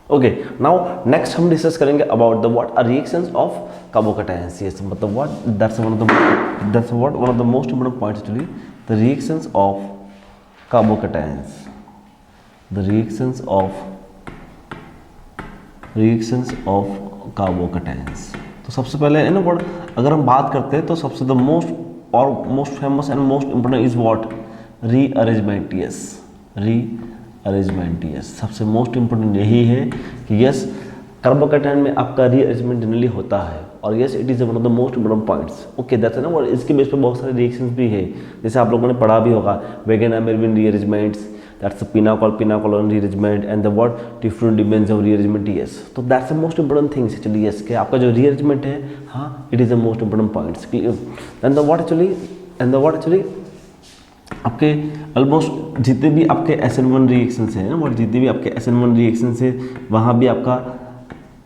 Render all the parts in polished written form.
Okay, now next हम discuss करेंगे about the what reactions of carbocations. Yes, मतलब what that's one of the most important points actually, the reactions of carbocations, the reactions of carbocations. तो सबसे पहले है ना what, अगर हम बात करते हैं तो सबसे the most famous and most important is what, rearrangement. Yes, rearrangement. Yes, सबसे मोस्ट इंपोर्टेंट यही है कि यस कार्बोकैटायन में आपका रीअरेंजमेंट जनरली होता है, और yes it is one of the most important points. Okay, that's ना व्हाट, इसके बेस पे बहुत सारे रिएक्शंस भी है, जैसे आप लोगों ने पढ़ा भी होगा वेगन-अमेरिन rearrangements, that's the pinacoline rearrangement and the what different dimensions of rearrangement। yes, तो that's the most important things actually। yes, कि आपका जो rearrangement है, हाँ it is the most important points। and the what actually आपके almost जितने भी आपके SN1 रिएक्शंस हैं ना, जितने भी आपके SN1 रिएक्शंस है वहाँ भी आपका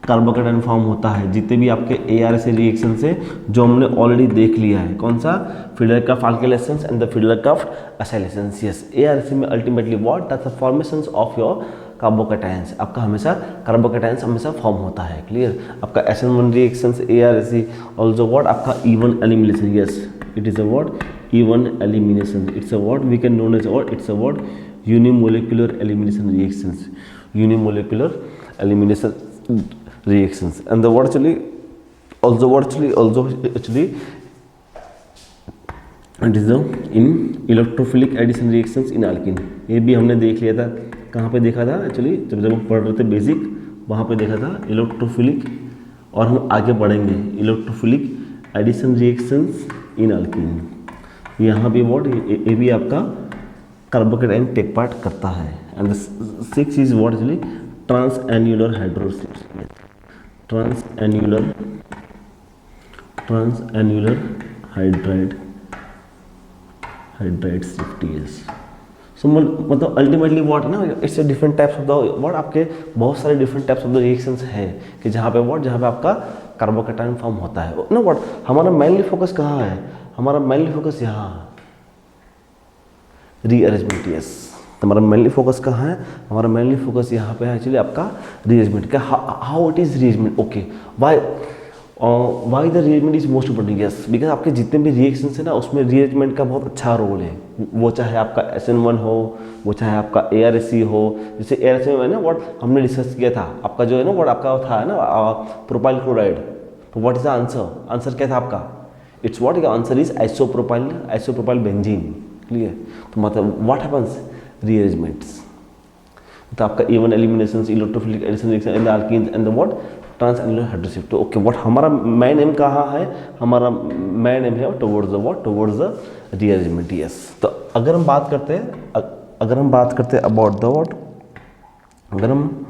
कार्बोकैटायन फॉर्म होता है। जितने भी आपके ARC रिएक्शन से जो हमने ऑलरेडी देख लिया है, कौन सा, फिडलरक्रॉफ्ट अल्केलेशंस एंड द फिडलरक्रॉफ्ट एसाइलेशंस। यस, ARC में ultimately what, that's the formations of your carbocations. आपका हमेशा कार्बोकैटायंस हमेशा फॉर्म होता है। क्लियर, आपका SN1 reactions ARC also what, आपका even elimination. Yes, it is a what, even elimination. It's a what we can known as what, it's a what unimolecular elimination reactions, unimolecular elimination reactions। and the what actually it is the in electrophilic addition reactions in alkene। ये भी हमने देख लिया था, कहाँ पे देखा था एक्चुअली, जब हम पढ़ रहे थे बेसिक, वहाँ पे देखा था इलेक्ट्रोफिलिक, और हम आगे बढ़ेंगे electrophilic addition reactions in alkene. यहाँ भी व्हाट, ये भी आपका कार्बोकैटायन टेक पार्ट करता है। And the 6 is what actually transannular hydrolysis, transannular hydride shift. Yes, so मतलब अल्टीमेटली व्हाट ना, it's a different types of the what, आपके बहुत सारे different types of the reactions है कि जहाँ पे आपका कार्बोकैटायन फॉर्म होता है ना। व्हाट हमारा मेनली फोकस कहाँ है, हमारा मेनली फोकस यहाँ रीअरेंजमेंट। यस, हमारा मेनली फोकस कहाँ है, हमारा मेनली फोकस यहाँ पे है एक्चुअली आपका रीअरेंजमेंट का, how it is rearrangement. Okay, why the rearrangement is most important. Yes, because आपके जितने भी रिएक्शंस है ना, उसमें रीअरेंजमेंट का बहुत अच्छा रोल है। वो चाहे आपका SN1 हो, वो चाहे आपका ARC हो। जैसे ARC में ना व्हाट हमने डिस्कस किया था, आपका जो है ना व्हाट आपका था ना प्रोपाइल क्लोराइड। तो व्हाट इज द आंसर क्या था आपका, it's what, answer is isopropyl benzene. Clear, तो मतलब व्हाट हैपेंस, रीअरेंजमेंट्स। तो आपका even eliminations, electrophilic addition reaction in the alkenes and the what transannular hydroshift. तो ओके, व्हाट हमारा मेन एम कहाँ है, हमारा मेन एम है towards the what, towards the rearrangement. Yes, तो अगर हम बात करते हैं अबाउट द व्हाट, अगर हम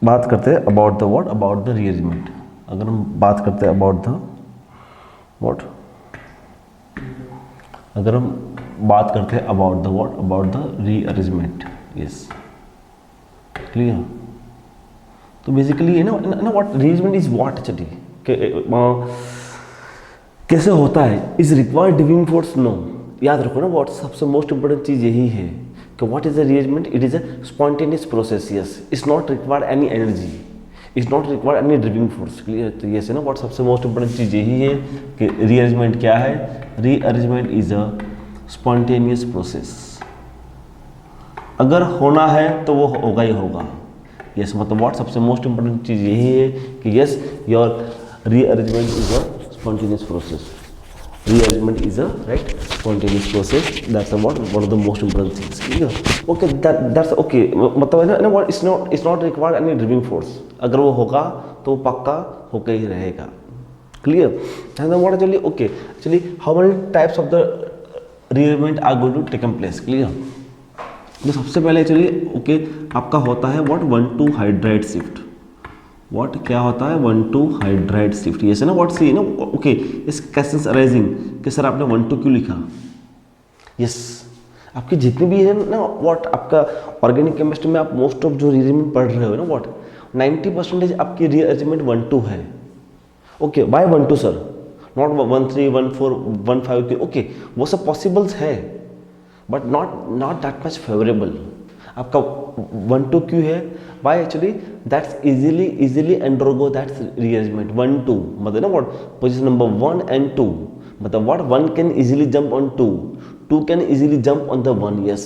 बात करते हैं about the what, about the rearrangement, अगर हम बात करते हैं अबाउट द व्हाट, अगर हम बात करते हैं about the what, about the rearrangement. Yes, clear. तो बेसिकली ये ना what rearrangement is what actually, कैसे होता है, is required driving force. No, याद रखो ना व्हाट सबसे मोस्ट इंपोर्टेंट चीज यही है कि what is the rearrangement, it is a spontaneous process. Yes, it's not required any energy, is not required any driving force. Clear, तो ये है ना व्हाट सबसे मोस्ट इंपोर्टेंट चीज यही है कि रीअरेंजमेंट क्या है, rearrangement is a spontaneous process. अगर होना है तो वो होगा ही होगा। यस, मतलब व्हाट सबसे मोस्ट इंपोर्टेंट चीज यही है कि yes your rearrangement is a spontaneous process, rearrangement is a right spontaneous process, that's what one of the most important things. Clear, okay, that's okay, मतलब है ना what it's not required any driving force. अगर वो होगा तो पक्का होकर ही रहेगा। Clear, and what actually okay, actually how many types of the rearrangement are going to taken place. Clear, तो सबसे पहले एक्चुअली ओके आपका होता है व्हाट 1,2 हाइड्राइड शिफ्ट। व्हाट क्या होता है 1,2 हाइड्राइड शिफ्ट। ये ना व्हाट सी ना ओके, इस क्वेश्चंस अराइजिंग कि सर आपने 1,2 क्यों लिखा। यस, आपके जितने भी है ना व्हाट आपका ऑर्गेनिक केमिस्ट्री में आप मोस्ट ऑफ जो रीअरेंजमेंट पढ़ रहे हो ना व्हाट 90% आपकी रीअरेंजमेंट 1,2 है। ओके, बाय 1,2 सर, नॉट 1,3 1,4 1,5 के। ओके, वो सब पॉसिबल्स है but not that much favourable. आपका 1 2 क्यों है? Why actually that's easily undergo that's rearrangement 1 2 मतलब ना व्हाट पोजीशन नंबर 1 and 2 मतलब what 1 can easily jump on 2, 2 can easily jump on the 1. Yes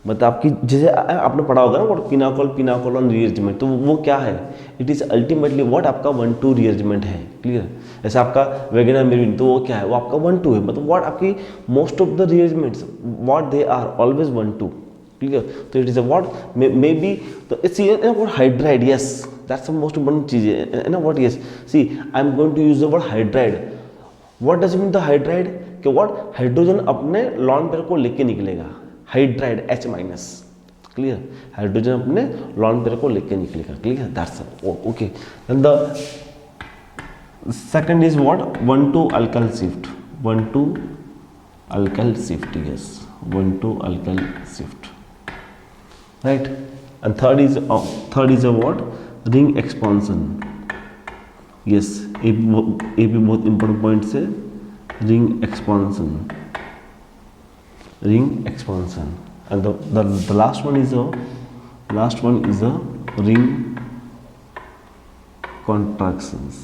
मतलब आपकी जैसे आपने पढ़ा होगा ना व्हाट पिनाकोल ऑन रीअरेंजमेंट, तो वो क्या है? इट इज अल्टीमेटली व्हाट आपका 1 2 रीअरेंजमेंट है. क्लियर? जैसे आपका वेगेनर मेरिन, तो वो क्या है? वो आपका 1 2 है. मतलब व्हाट आपकी most of the rearrangements what they are always 1 2. Clear? तो it is a what may be तो it's what hydride. Yes that's the most important चीज है ना what. Yes see I am going to use the word hydride. What does mean the hydride? कि what hydrogen अपने lone pair को लेके निकलेगा. Hydride H minus. Clear? Hydrogen अपने lone pair को लेके निकलेगा. Clear? That's okay. And the second is what 1 2 alkyl shift. 1 2 alkyl shift. Yes 1 2 alkyl shift. Right. And third is a what ring expansion. Yes ये भी बहुत important points है. Ring expansion. And the last one is a ring contractions.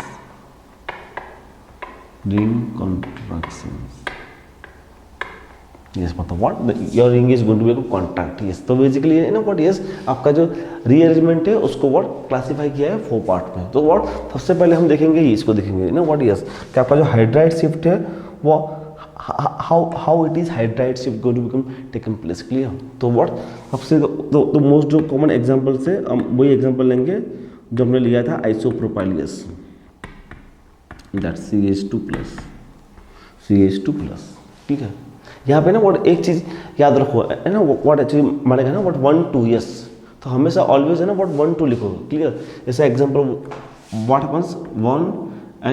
Yes, मतलब what your ring is going to be a contract. Yes, तो basically है ना what. yes आपका जो रीअरेंजमेंट है उसको what क्लासीफाई किया है 4 पार्ट में. तो what सबसे पहले हम देखेंगे इसको देखेंगे ना what. yes कि आपका जो हाइड्राइड शिफ्ट है वो how it is hydride shift going to become taken place. Clear? तो what सबसे तो मोस्ट जो कॉमन एग्जांपल से हम वही एग्जांपल लेंगे जो हमने लिया था आइसोप्रोपाइलियस. That CH2+. ठीक है? यहाँ पे ना what एक चीज याद रखो है ना what एक्चुअली मानेगा ना what 1 2. यस तो हमेशा ऑलवेज है ना what 1 2 लिखो. क्लियर? जैसे example what happens 1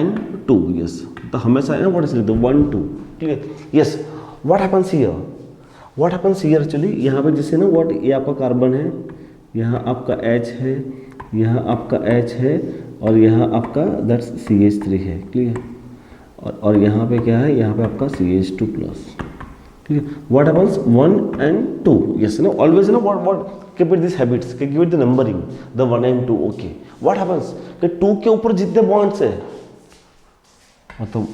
and 2. Yes तो हमेशा है ना what लिख दो 1 2. Clear? Yes what happens here actually यहाँ पे जैसे ना व्हाट ये आपका कार्बन है, यहाँ आपका H है, यहाँ आपका H है और यहाँ आपका दैट्स CH3 है. क्लियर? और यहाँ पे क्या है? यहाँ पे आपका CH2+. Clear? What happens 1 and 2. Yes ना ऑलवेज ना what keep it this habits, keep it the numbering the 1 and 2. Okay. What happens कि 2 के ऊपर जितने बॉन्ड्स है मतलब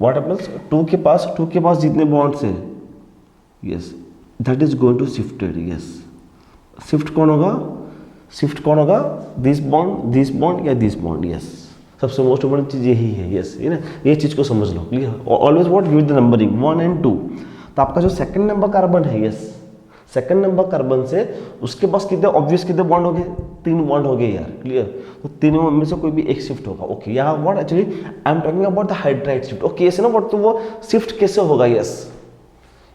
व्हाट हैपन्स 2 के पास जितने बॉन्ड्स हैं yes that is going to shifted. Yes shift कौन होगा? दिस बॉन्ड या दिस बॉन्ड. यस सबसे मोस्ट इंपॉर्टेंट चीज यही है. यस ये ना ये चीज को समझ लो. Clear? Always what give the numbering 1 and 2. तो आपका जो सेकंड नंबर कार्बन है यस सेकंड नंबर कार्बन से उसके पास कितने बॉन्ड हो गए? 3 बॉन्ड हो गए यार. क्लियर? तो तीनों में से कोई भी एक शिफ्ट होगा. ओके. यहाँ what actually I am talking about the hydride shift. Okay. ऐसे ना व्हाट तो वो शिफ्ट कैसे होगा?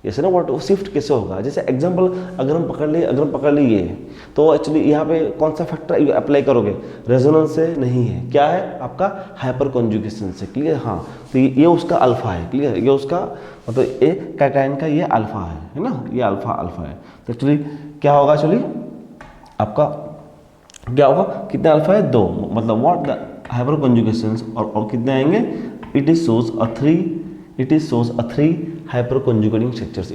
यस ना व्हाट वो शिफ्ट कैसे होगा? जैसे एग्जांपल अगर हम पकड़ लिए तो एक्चुअली यहाँ पे कौन सा फैक्टर अप्लाई करोगे? रेजोनेंस से नहीं है. क्या है? आपका हाइपर कॉन्जुगेशन से. क्लियर? हाँ तो ये उसका अल्फा है. क्लियर? ये उसका मतलब ए कैटायन का ये अल्फा है ना. ये अल्फा है. तो एक्चुअली क्या होगा? एक्चुअली आपका क्या होगा? कितने अल्फा है? 2. मतलब व्हाट द हाइपर कॉन्जुगेशंस और कितने आएंगे? It is shows a 3 hyper conjugating structures.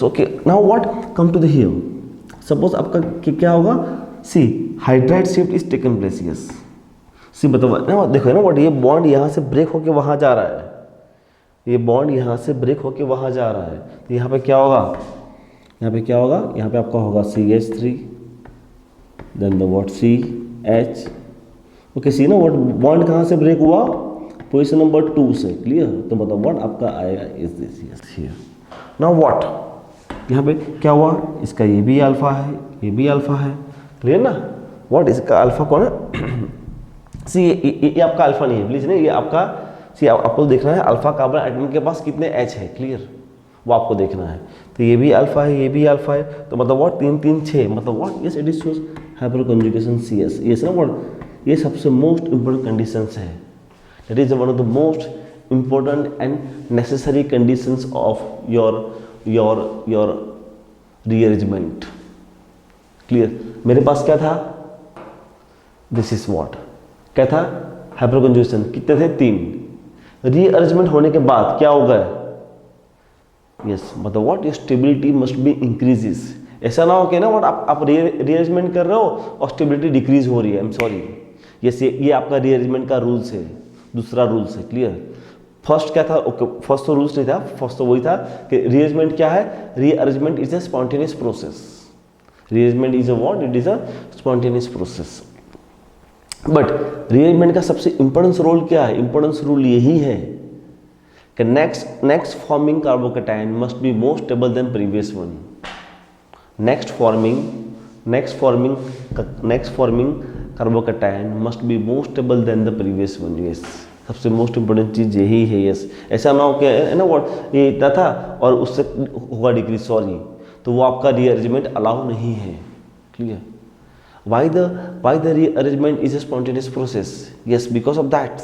Okay. Now what? Come to the here. Suppose आपका क्या होगा? See, hydride shift is taken place. Yes. See बताओ ना देखो ना what ये बॉन्ड यहाँ से ब्रेक होके वहाँ जा रहा है. तो यहाँ पे क्या होगा? यहाँ पे आपका होगा CH3 then the what CH. Okay. See ना what बॉन्ड कहाँ से ब्रेक हुआ? पोजीशन नंबर 2 से. क्लियर? तो मतलब व्हाट आपका आएगा is this. Yes here. Now what यहाँ पे क्या हुआ? इसका ये भी अल्फा है. क्लियर ना? व्हाट इसका अल्फा कौन है? सी ये आपका अल्फा नहीं है प्लीज. नहीं ये आपका सी आपको देखना है अल्फा कार्बन एटम के पास कितने H है. क्लियर? वो आपको देखना है. तो ये भी अल्फा है, तो मतलब व्हाट 3 3 6 मतलब what. Yes it is shows hyper conjugation CS. Yes ना व्हाट ये सबसे मोस्ट इंपोर्टेंट कंडीशंस है. That is one of the most important and necessary conditions of your rearrangement. Clear? मेरे पास क्या था? This is what? क्या था? Hyperconjugation. कितने थे? 3. रीअरेंजमेंट होने के बाद क्या होगा? यस मतलब what your stability must be increases. ऐसा ना हो कि ना व्हाट आप रीअरेंजमेंट कर रहे हो और स्टेबिलिटी डिक्रीज हो रही है। आई एम सॉरी, यस ये आपका रीअरेंजमेंट का रूल्स है, दूसरा रूल्स है। क्लियर? फर्स्ट क्या था? ओके फर्स्ट तो रूल्स नहीं था, फर्स्ट तो वही था कि रीअरेंजमेंट क्या है? Rearrangement is a spontaneous process. Rearrangement is a what? It is a spontaneous process. But rearrangement का सबसे इंपॉर्टेंस रोल क्या है? इंपॉर्टेंस रूल यही है कि next forming carbocation must be more stable than previous one. Next forming carbocation must be more stable than the previous one. Yes सबसे most important चीज यही है। यस ऐसा ना हो कि है ना व्हाट ये इतना था और उससे होगा डिक्रीज, सॉरी, तो वो आपका रीअरेंजमेंट अलाउ नहीं है। Clear? Why the rearrangement is a spontaneous process? Yes, because of that.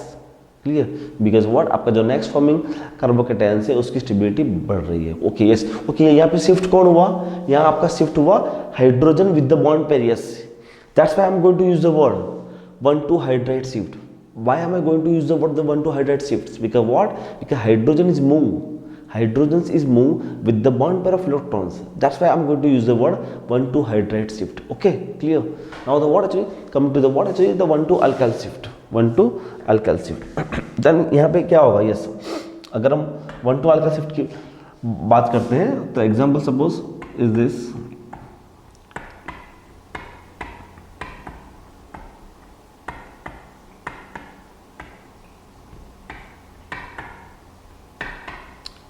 Clear? Because what आपका जो नेक्स्ट फॉर्मिंग कार्बोकेटायन से उसकी स्टेबिलिटी बढ़ रही है। ओके यस ओके यहाँ पे शिफ्ट कौन हुआ? यहाँ आपका शिफ्ट हुआ hydrogen with the bond pair. Yes that's why I am going to use the word 1,2 hydride shift. Why am I going to use the word the 1,2 hydride shifts? Because what? Because hydrogen is move with the bond pair of electrons. That's why I'm going to use the word 1,2 hydride shift. Okay, clear? Now the what actually come to the what actually the 1,2 alkyl shift. 1,2 alkyl shift. Then यहाँ पे क्या होगा? Yes, अगर हम 1,2 alkyl shift की बात करते हैं तो example suppose is this.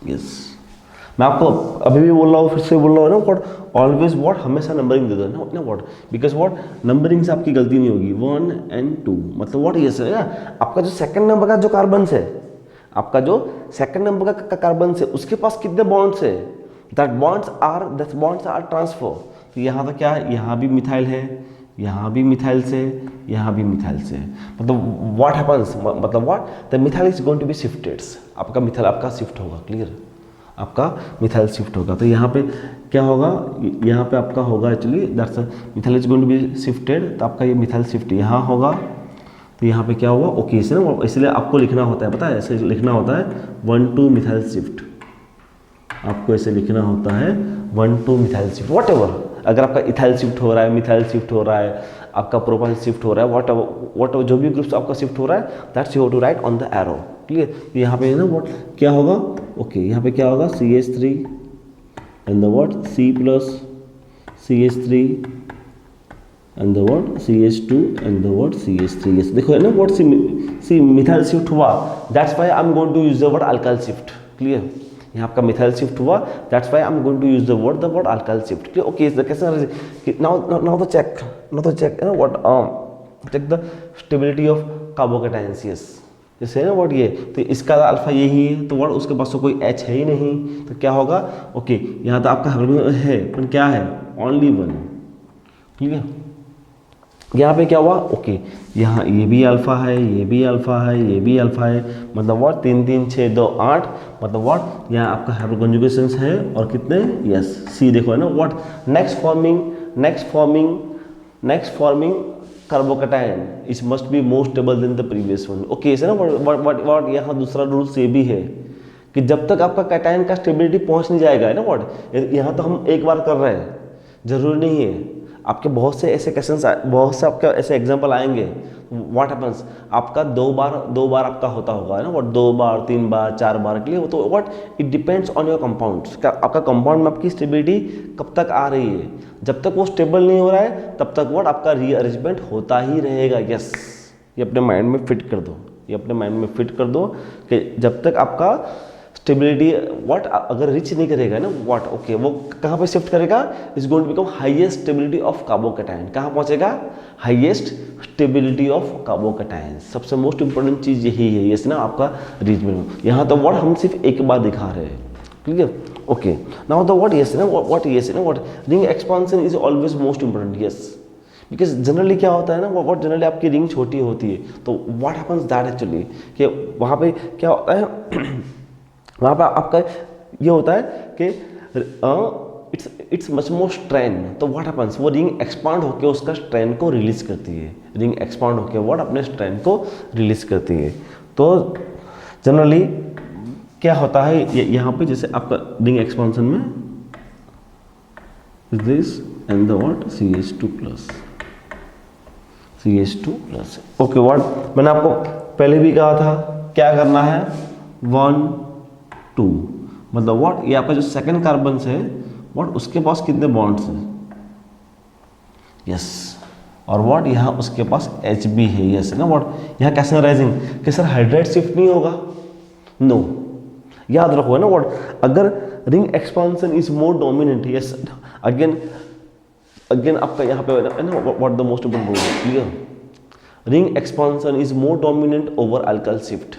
Yes मैं आपको अभी भी बोल रहा हूँ, फिर से बोल रहा हूँ ना व्हाट ऑलवेज व्हाट हमेशा नंबरिंग दे दो ना व्हाट, बिकॉज व्हाट नंबरिंग से आपकी गलती नहीं होगी। 1 and 2 मतलब व्हाट ये है आपका जो सेकंड नंबर का जो कार्बन है, आपका जो सेकंड नंबर का कार्बन है उसके पास कितने बॉन्ड्स है? That bonds are transfer. तो यहाँ तो क्या है? यहाँ भी मिथाइल है, यहाँ भी मिथाइल से, यहाँ भी मिथाइल से, मतलब व्हाट हैपन्स मतलब what the methyl is going to be shifted. आपका मिथाइल आपका शिफ्ट होगा। क्लियर? आपका मिथाइल शिफ्ट होगा। तो यहाँ पे क्या होगा? यहाँ पे आपका होगा actually that's methyl is going to be shifted. तो आपका ये मिथाइल शिफ्ट यहाँ होगा। तो यहाँ पे क्या होगा? ओके इसलिए आपको लिखना होता है, पता है ऐसे लिखना होता है 1,2 मिथाइल शिफ्ट। आपको ऐसे लिखना होता है 1,2 मिथाइल शिफ्ट। वॉट एवर अगर आपका इथाइल शिफ्ट हो रहा है, मिथाइल शिफ्ट हो रहा है, आपका प्रोपाइल शिफ्ट हो रहा है, वॉट एवर जो भी ग्रुप्स आपका शिफ्ट हो रहा है that's you have to write on the arrow. Clear? यहाँ पे है ना व्हाट क्या होगा? ओके यहाँ पे क्या होगा? CH3 and the what C plus CH3 and the what CH2 and the what CH3। Yes देखो है ना व्हाट सी मिथाइल शिफ्ट हुआ, that's why I am going to use the word alkyl shift. Clear? यहाँ आपका methyl shift हुआ, that's why I am going to use the word alkyl shift. Clear? Okay कैसे now the check ना what check the stability of carbocations. Yes जैसे है ना what ये, तो इसका अल्फा यही है, तो व्हाट उसके पास तो कोई H है ही नहीं, तो क्या होगा? ओके यहाँ तो आपका हाइड्रोजन है पर क्या है? ओनली 1। क्लियर? यहाँ पे क्या हुआ? ओके यहाँ ये भी अल्फा है, ये भी अल्फा है, ये भी अल्फा है, मतलब व्हाट 3 3 6 2 8 मतलब व्हाट यहाँ आपका हाइड्रो कंजुगेशंस है और कितने? यस सी देखो है ना what next forming carbocation is must be more stable than the previous one. Okay ऐसे ना व्हाट यहाँ दूसरा रूल ये भी है कि जब तक आपका कैटायन का स्टेबिलिटी पहुंच नहीं जाएगा है ना व्हाट, यहाँ तो हम एक बार कर रहे हैं, जरूरी नहीं है आपके बहुत से ऐसे क्वेश्चंस, बहुत से आपके ऐसे एग्जांपल आएंगे। व्हाट हैपन्स आपका दो बार आपका होता होगा है ना व्हाट 2 बार 3 बार 4 बार के लिए, तो what it depends on your compounds. आपका कंपाउंड में आपकी स्टेबिलिटी कब तक आ रही है, जब तक वो स्टेबल नहीं हो रहा है तब तक व्हाट आपका रीअरेंजमेंट होता ही रहेगा। यस ये अपने माइंड में फिट कर दो, ये अपने माइंड में फिट कर दो कि जब तक आपका स्टेबिलिटी व्हाट अगर रीच नहीं करेगा ना व्हाट ओके वो कहाँ पे शिफ्ट करेगा? Is going to become highest stability of carbocation. कहाँ पहुंचेगा? Highest stability of carbocation. सबसे मोस्ट इंपोर्टेंट चीज यही है यस ना आपका रीजमेंट। यहाँ तो व्हाट हम सिर्फ एक बार दिखा रहे हैं। Clear? Okay now the what yes ना what ring expansion is always most important. Yes because generally क्या होता है ना व्हाट जनरली आपकी रिंग छोटी होती है, तो व्हाट हैपन्स दैट एक्चुअली कि वहाँ पे क्या होता है वहाँ पर आपका ये होता है कि इट्स मच मोर स्ट्रेन, तो व्हाट हैपन्स वो रिंग एक्सपांड होकर उसका स्ट्रेन को रिलीज करती है। रिंग एक्सपांड होकर व्हाट अपने स्ट्रेन को रिलीज करती है। तो जनरली क्या होता है यहाँ पे, जैसे आपका रिंग एक्सपांशन में this and the what CH2 plus, CH2 plus. Okay, what मैंने आपको पहले भी कहा था क्या करना है, 1 2, मतलब व्हाट ये आपका जो सेकंड कार्बन है व्हाट उसके पास कितने बॉन्ड्स हैं, यस, और व्हाट यहाँ उसके पास HB है, यस है ना। व्हाट यहाँ कैसे राइजिंग कि सर हाइड्राइड शिफ्ट नहीं होगा, नो, याद रखो है ना। व्हाट अगर ring expansion is more dominant, yes, again आपका यहाँ पे है ना what the most important rule, clear, ring expansion is more dominant over alkyl shift,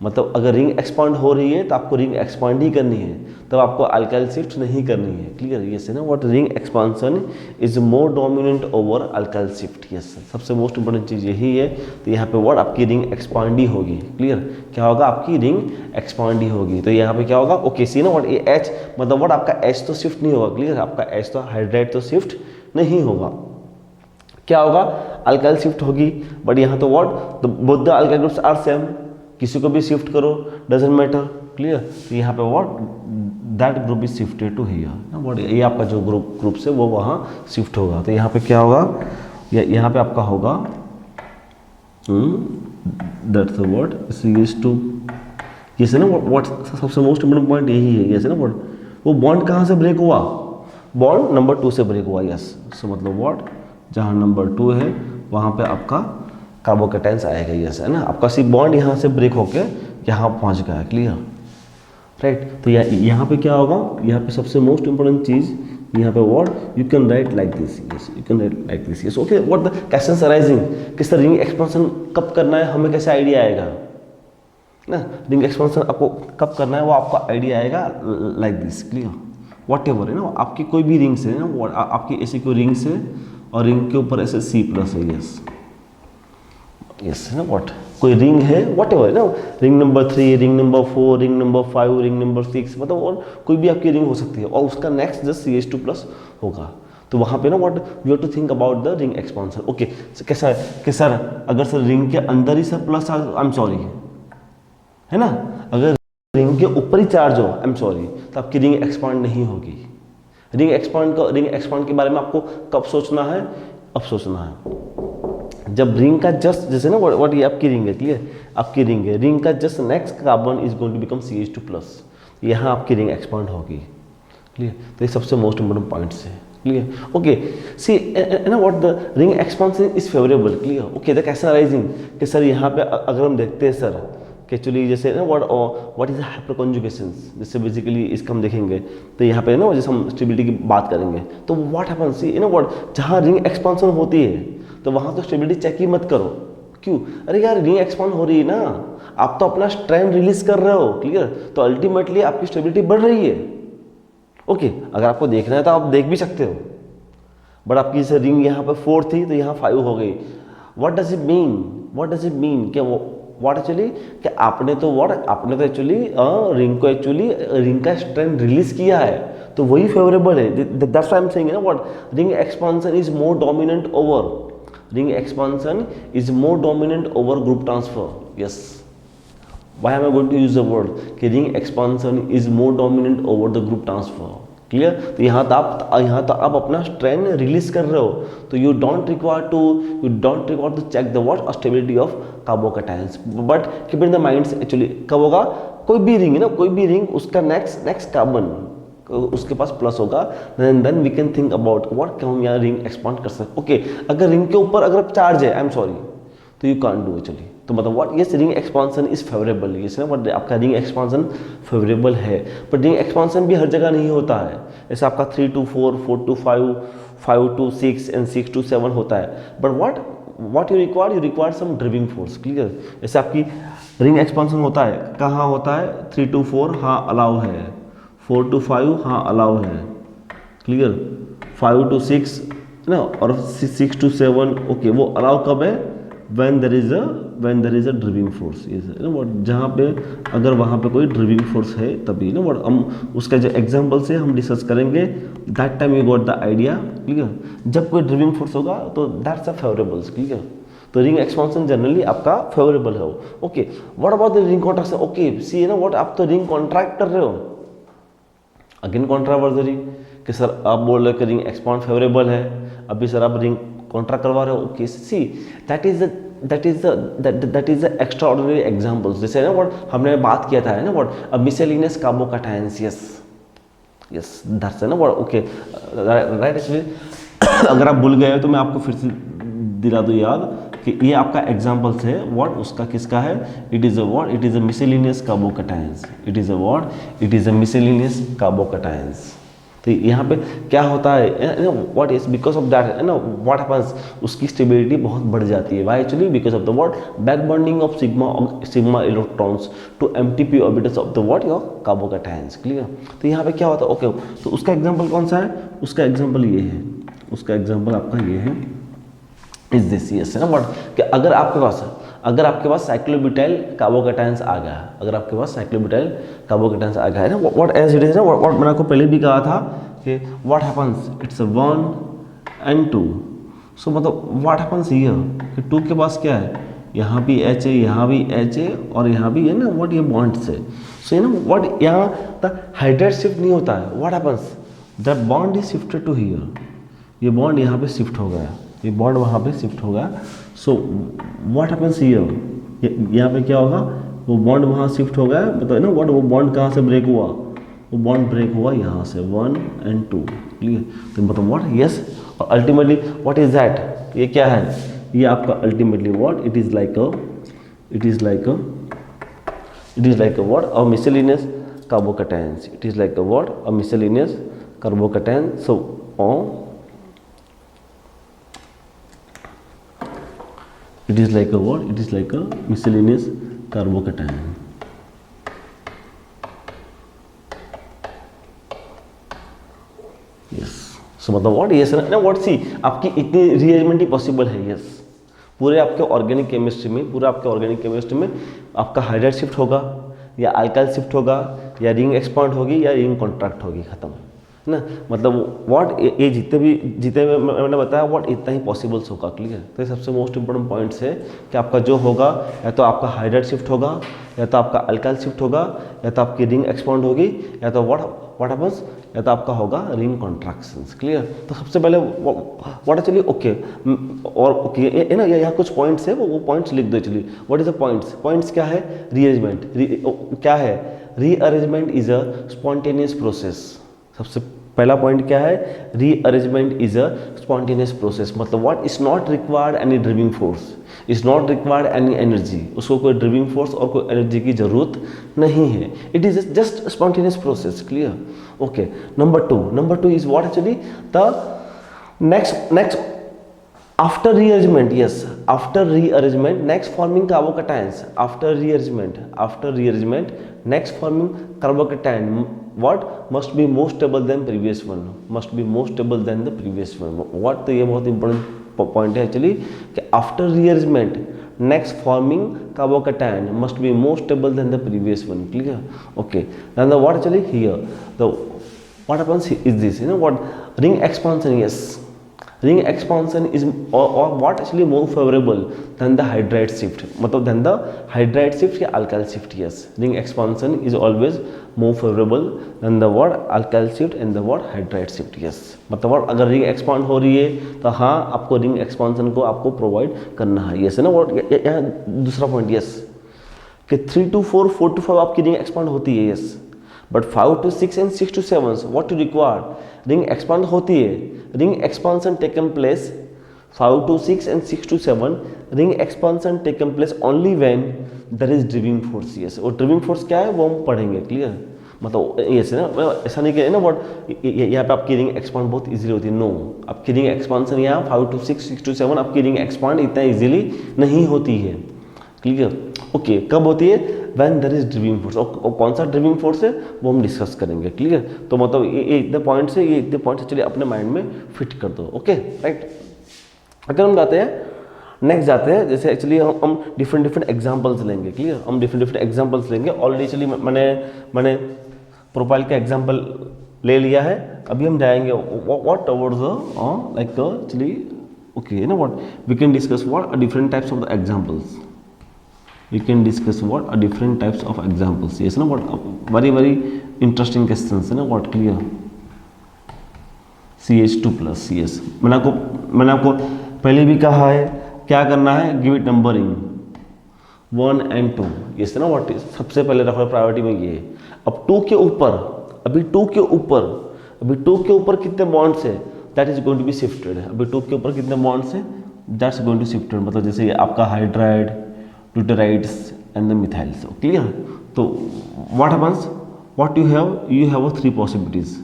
मतलब अगर रिंग एक्सपांड हो रही है तो आपको रिंग एक्सपांड ही करनी है, तब आपको अल्काइल शिफ्ट नहीं करनी है, क्लियर, यस है ना। What ring expansion is more dominant over alkyl shift, yes, सबसे मोस्ट इंपॉर्टेंट चीज़ यही है। तो यहाँ पे व्हाट आपकी रिंग एक्सपांड ही होगी, क्लियर, क्या होगा आपकी रिंग एक्सपांड ही होगी। तो यहाँ पे क्या होगा, ओके सी ना, व्हाट ये H मतलब व्हाट आपका H तो शिफ्ट नहीं होगा, क्लियर, आपका H तो हाइड्राइड तो शिफ्ट नहीं होगा, क्या होगा अल्काइल शिफ्ट होगी, बट यहाँ तो what both the alkyl groups are same, किसी को भी शिफ्ट करो डजेंट मैटर, क्लियर। तो यहाँ पे what that group is shifted to here ना, व्हाट ये आपका जो ग्रुप्स है वो वहाँ शिफ्ट होगा। तो यहाँ पे क्या होगा, यहाँ पे आपका होगा that's the what CH2, yes है ना। व्हाट सबसे मोस्ट इम्पोर्टेंट पॉइंट यही है, यस है ना। व्हाट वो बॉन्ड कहाँ से ब्रेक हुआ, बॉन्ड नंबर 2 से ब्रेक हुआ, यस, सो मतलब व्हाट जहाँ नंबर 2 है वहाँ पे आपका कार्बोकेटाइंस आएगा, यस है ना। आपका सी बॉन्ड यहाँ से ब्रेक होके यहाँ पहुँच गया, क्लियर, राइट। तो यहाँ पे क्या होगा, यहाँ पे सबसे मोस्ट इंपॉर्टेंट चीज़ यहाँ पे what you can write like this, yes, you can write like this, yes, okay. What the questions arising, किस तरह रिंग एक्सपांशन कब करना है हमें कैसे आइडिया आएगा ना, रिंग एक्सपांशन आपको कब करना है वो आपको आइडिया आएगा like this, clear, what ever है ना, आपकी कोई भी रिंग्स है ना, आपकी ऐसी कोई रिंग्स है और रिंग के ऊपर ऐसे C+ है, यस, यस है ना। व्हाट कोई रिंग है वॉट एवर है ना, ring number 3, ring number 4, ring number 5, ring number 6, मतलब और कोई भी आपकी रिंग हो सकती है और उसका नेक्स्ट जस्ट CH2+ होगा। तो वहाँ पे ना what you have to think about the ring expansion, okay. कैसा है कि सर अगर सर रिंग के अंदर ही sir plus, I am sorry है ना, अगर रिंग के ऊपर ही चार्ज हो, आई एम सॉरी, तो आपकी रिंग एक्सपांड नहीं होगी। रिंग एक्सपांड के बारे में आपको कब सोचना है, अब सोचना है जब रिंग का जस्ट, जैसे ना व्हाट ये आपकी रिंग है, क्लियर, आपकी रिंग है, रिंग का just next carbon is going to become CH2+, यहाँ आपकी रिंग एक्सपांड होगी, क्लियर। तो ये सबसे मोस्ट इंपोर्टेंट पॉइंट्स है, क्लियर, ओके। सी ना what the ring expansion is favourable, clear, okay. The question arising कि सर यहाँ पे अगर हम देखते हैं सर कि एक्चुअली जैसे ना व्हाट इज हाइपरकॉन्जुगेशंस, जैसे बेसिकली इसका हम देखेंगे तो यहाँ पे ना जैसे हम स्टेबिलिटी की बात करेंगे तो व्हाट हैपेंस, सी ना व्हाट जहाँ रिंग एक्सपांशन होती है तो वहाँ तो स्टेबिलिटी चेक ही मत करो, क्यों, अरे यार रिंग एक्सपांड हो रही है ना, आप तो अपना स्ट्रेन रिलीज कर रहे हो, क्लियर, तो अल्टीमेटली आपकी स्टेबिलिटी बढ़ रही है, ओके। अगर आपको देखना है तो आप देख भी सकते हो, बट आपकी जैसे रिंग यहाँ पे 4 थी तो यहाँ 5 हो गई। व्हाट डज इट मीन क्या व्हाट एक्चुअली कि आपने तो एक्चुअली रिंग का स्ट्रेन रिलीज किया है, तो वही फेवरेबल है। That's why I am saying ना what ring expansion is more dominant over group transfer, yes. Why am I going to use the word कि ring expansion is more dominant over the group transfer, clear. तो यहाँ तो आप अपना strain release कर रहे हो, तो you don't require to check the what stability of carbocations, but keep in the minds actually कब होगा, कोई भी रिंग है ना, कोई भी रिंग उसका नेक्स्ट कार्बन उसके पास प्लस होगा, then we can think about what क्या हम यहाँ रिंग एक्सपांड कर सकते, ओके। अगर रिंग के ऊपर अगर चार्ज है, आई एम सॉरी, तो यू कांट डू एक्चुअली, तो मतलब what yes ring expansion is favourable, yes ना, बट आपका रिंग एक्सपांशन फेवरेबल है, पर रिंग एक्सपांशन भी हर जगह नहीं होता है, जैसे आपका 3 to 4, 4 to 5, 5 to 6 and 6 to 7 होता है, but what you require some driving force, clear. जैसे आपकी रिंग एक्सपांशन होता है, कहाँ होता है, 3 to 4 हाँ अलाउ है, 4 to 5 हाँ अलाउ है, क्लियर, 5 to 6 ना, और 6 to 7 ओके, वो अलाउ कब है, when there is a driving force, जहाँ पे अगर वहाँ पे कोई ड्राइविंग फोर्स है तभी ना, व्हाट हम उसका जो एग्जांपल से हम डिस्कस करेंगे, that time you got the idea, clear. जब कोई ड्राइविंग फोर्स होगा तो दैट्स अ फेवरेबल, क्लियर। तो रिंग एक्सपांशन जनरली आपका फेवरेबल है। Okay, what about the ring contraction? Okay see ना व्हाट, आप तो रिंग कॉन्ट्रैक्ट कर रहे हो, अगेन कॉन्ट्रावर्जरी कि सर आप बोल रहे हो कि रिंग एक्सपांड फेवरेबल है, अभी सर आप रिंग कॉन्ट्रैक्ट करवा रहे हो। Okay see that is the extra ordinary examples, जैसे ना व्हाट हमने बात किया था ना what miscellaneous carbocations, yes that's ना व्हाट। ओके राइट, एक्चुअली अगर आप भूल गए हो तो मैं आपको फिर से दिला दूँ याद कि ये आपका एग्जाम्पल्स है व्हाट उसका किसका है, it is a what, it is a miscellaneous carbocations, it is a what, it is a miscellaneous carbocations. तो यहाँ पे क्या होता है what is because of that ना व्हाट हैपेंस, उसकी स्टेबिलिटी बहुत बढ़ जाती है। Why actually because of the what back bonding of sigma electrons to एमटीपी orbitals of the what your carbocations. Clear? तो यहाँ पे क्या होता है, ओके तो उसका एग्जांपल कौन सा है, उसका एग्जांपल ये है, उसका एग्जांपल आपका ये है इज दिस, यस है ना व्हाट कि अगर आपके पास साइक्लोब्यूटाइल कार्बोकैटायंस आ गया, अगर आपके पास साइक्लोब्यूटाइल कार्बोकैटायंस आ गया है ना व्हाट एज इट इज ना व्हाट मैंने आपको पहले भी कहा था कि व्हाट हैपेंस इट्स 1 and 2। सो मतलब व्हाट हैपेंस हियर कि 2 के पास क्या है, यहाँ भी H है, यहाँ भी H है और यहाँ भी है ना व्हाट ये बॉन्ड्स है। सो ये ना व्हाट यहाँ तक हाइड्राइड शिफ्ट नहीं होता है, what happens that bond is shifted to here, ये बॉन्ड यहाँ पे शिफ्ट हो गया, ये बॉन्ड वहाँ पे शिफ्ट होगा। सो व्हाट हैपेंस हियर, यहाँ पे क्या होगा, वो बॉन्ड वहाँ शिफ्ट हो गया, मतलब ना व्हाट वो बॉन्ड कहाँ से ब्रेक हुआ, वो बॉन्ड ब्रेक हुआ यहाँ से 1 and 2। क्लियर? तो मतलब व्हाट यस, और अल्टीमेटली व्हाट इज दैट, ये क्या है, ये आपका ultimately what it is like a what a miscellaneous carbocations, it is like a what a miscellaneous carbocations. So it is like a what, it is like a miscellaneous carbocation। yes, so मतलब what yes ना what सी आपकी इतनी rearrangement ही possible है। yes, पूरे आपके organic chemistry में आपका hydride shift होगा या अल्काइल शिफ्ट होगा या रिंग एक्सपांड होगी या रिंग कॉन्ट्रैक्ट होगी, खत्म ना। मतलब व्हाट ये जितने मैंने बताया व्हाट इतना ही पॉसिबल्स होगा। क्लियर? तो ये सबसे मोस्ट इंपॉर्टेंट पॉइंट्स है कि आपका जो होगा या तो आपका हाइड्राइड शिफ्ट होगा या तो आपका अल्काइल शिफ्ट होगा या तो आपकी रिंग एक्सपांड होगी या तो व्हाट हैपेंस या तो आपका होगा रिंग कॉन्ट्रैक्शंस। क्लियर? तो सबसे पहले व्हाट चलिए ओके और ओके ना यहाँ कुछ पॉइंट्स है वो पॉइंट्स लिख दो। चलिए व्हाट इज द पॉइंट्स क्या है, रीअरेंजमेंट क्या है, rearrangement is a spontaneous process. सबसे पहला पॉइंट क्या है, rearrangement is a spontaneous process. मतलब what is not required any driving force, is not required any energy, उसको कोई ड्राइविंग फोर्स और कोई एनर्जी की जरूरत नहीं है, it is just spontaneous process. Clear? Okay, number two is what actually the next after rearrangement, yes, after rearrangement next forming carbocations, after rearrangement next forming carbocation what must be more stable than previous one, what, तो ये बहुत important point है actually कि after rearrangement next forming carbocation must be more stable than the previous one. Clear? Okay, then the what actually here the what happens is this, you know what ring expansion, yes ring expansion is or what actually more favorable than the hydride shift, मतलब than the hydride shift या alkyl shift। yes, ring expansion is always more favorable than the what alkyl shift and the what hydride shift। yes, मतलब what अगर ring expand हो रही है तो हाँ आपको ring expansion को आपको प्रोवाइड करना है। yes है ना what यहाँ दूसरा पॉइंट yes कि 3 to 4 4 to 5 आपकी ring expand होती है। yes, but 5 to 6 and 6 to 7 what to require, ring expand होती है, ring expansion taken place 5 to 6 and 6 to 7 ring expansion taken place only when there is driving force। yes, और driving force क्या है वो हम पढ़ेंगे। क्लियर? मतलब ऐसे ना ऐसा नहीं कि ना व्हाट यहाँ पे आपकी रिंग एक्सपांड बहुत इजीली होती है, नो, आपकी रिंग एक्सपांशन यहाँ 5 to 6 6 to 7 आपकी रिंग एक्सपांड इतना इजीली नहीं होती है। क्लियर? ओके, कब होती है, when there is driving force, और कौन सा ड्राइविंग फोर्स है वो हम डिस्कस करेंगे। क्लियर? तो मतलब ये इतने पॉइंट्स है, ये इतने पॉइंट्स चलिए अपने माइंड में फिट कर दो। ओके राइट, अगर हम जाते हैं नेक्स्ट जाते हैं, जैसे एक्चुअली हम डिफरेंट एग्जांपल्स लेंगे। क्लियर? हम डिफरेंट एग्जांपल्स लेंगे। ऑलरेडी चलिए मैंने प्रोफाइल का एग्जांपल ले लिया है, अभी हम जाएंगे व्हाट टुवर्ड्स लाइक चलिए Okay, you know what, we can discuss what are different types of the examples. We can discuss what are different types of examples. Yes, you know what, very interesting questions, you know what, clear. CH2 plus, yes, मैंने आपको पहले भी कहा है क्या करना है, give it numbering 1 and 2, yes ना व्हाट, सबसे पहले रखो प्रायोरिटी में ये। अब 2 के ऊपर, अभी 2 के ऊपर कितने बॉन्ड्स है, that is going to be shifted. अभी 2 के ऊपर कितने बॉन्ड्स है, दैट्स गोइंग टू शिफ्टेड, मतलब जैसे ये आपका हाइड्राइड, ड्यूटेराइड्स एंड द मिथाइल्स, क्लियर। तो what happens, what you have 3 possibilities.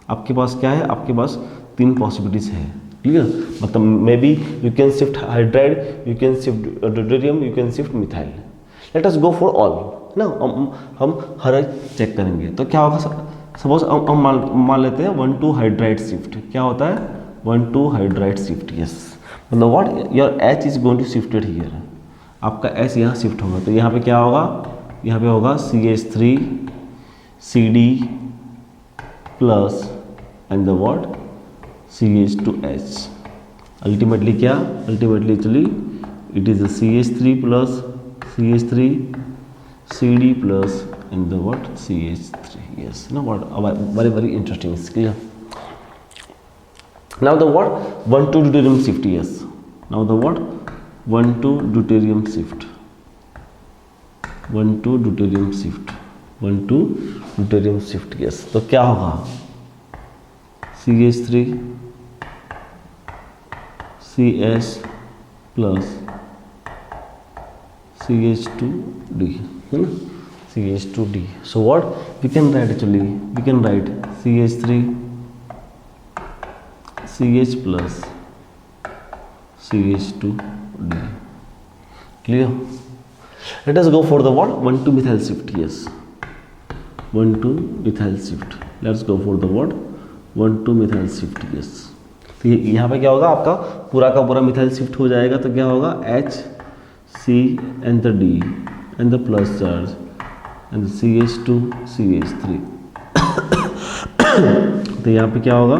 आपके पास क्या है, आपके पास 3 पॉसिबिलिटीज है, क्लियर। मतलब may be you can shift hydride, you can shift deuterium, you can shift methyl. Late us go for all ना, हम हर एक चेक करेंगे। तो क्या होगा, सपोज हम मान लेते हैं 1,2 हाइड्राइड शिफ्ट। क्या होता है 1,2 हाइड्राइड शिफ्ट, यस, मतलब what your H is going to shifted here, आपका H यहाँ शिफ्ट होगा। तो यहाँ पे क्या होगा, यहाँ पे होगा CH3 CD plus and the what CH2H। Ultimately क्या, अल्टीमेटली चली it is CH3 plus CH3 CD plus and the what CH3, yes, now what, very interesting, is clear. Now the what 1,2 deuterium shift, yes, now the what 1,2 deuterium shift, 1,2 deuterium shift, 1,2 deuterium shift, yes। तो क्या होगा CH3 CS plus CH2D, है ना, CH2D। So what we can write, actually we can write CH3 CH plus CH2D, clear। Let us go for the what 1,2 methyl shift, yes, 1,2 methyl shift, let's go for the what 1,2 methyl shift, yes। तो यहाँ पे क्या होगा, आपका पूरा का पूरा methyl shift हो जाएगा। तो क्या होगा H C and the D and the plus charge and CH2 CH3 तो यहाँ पे क्या होगा,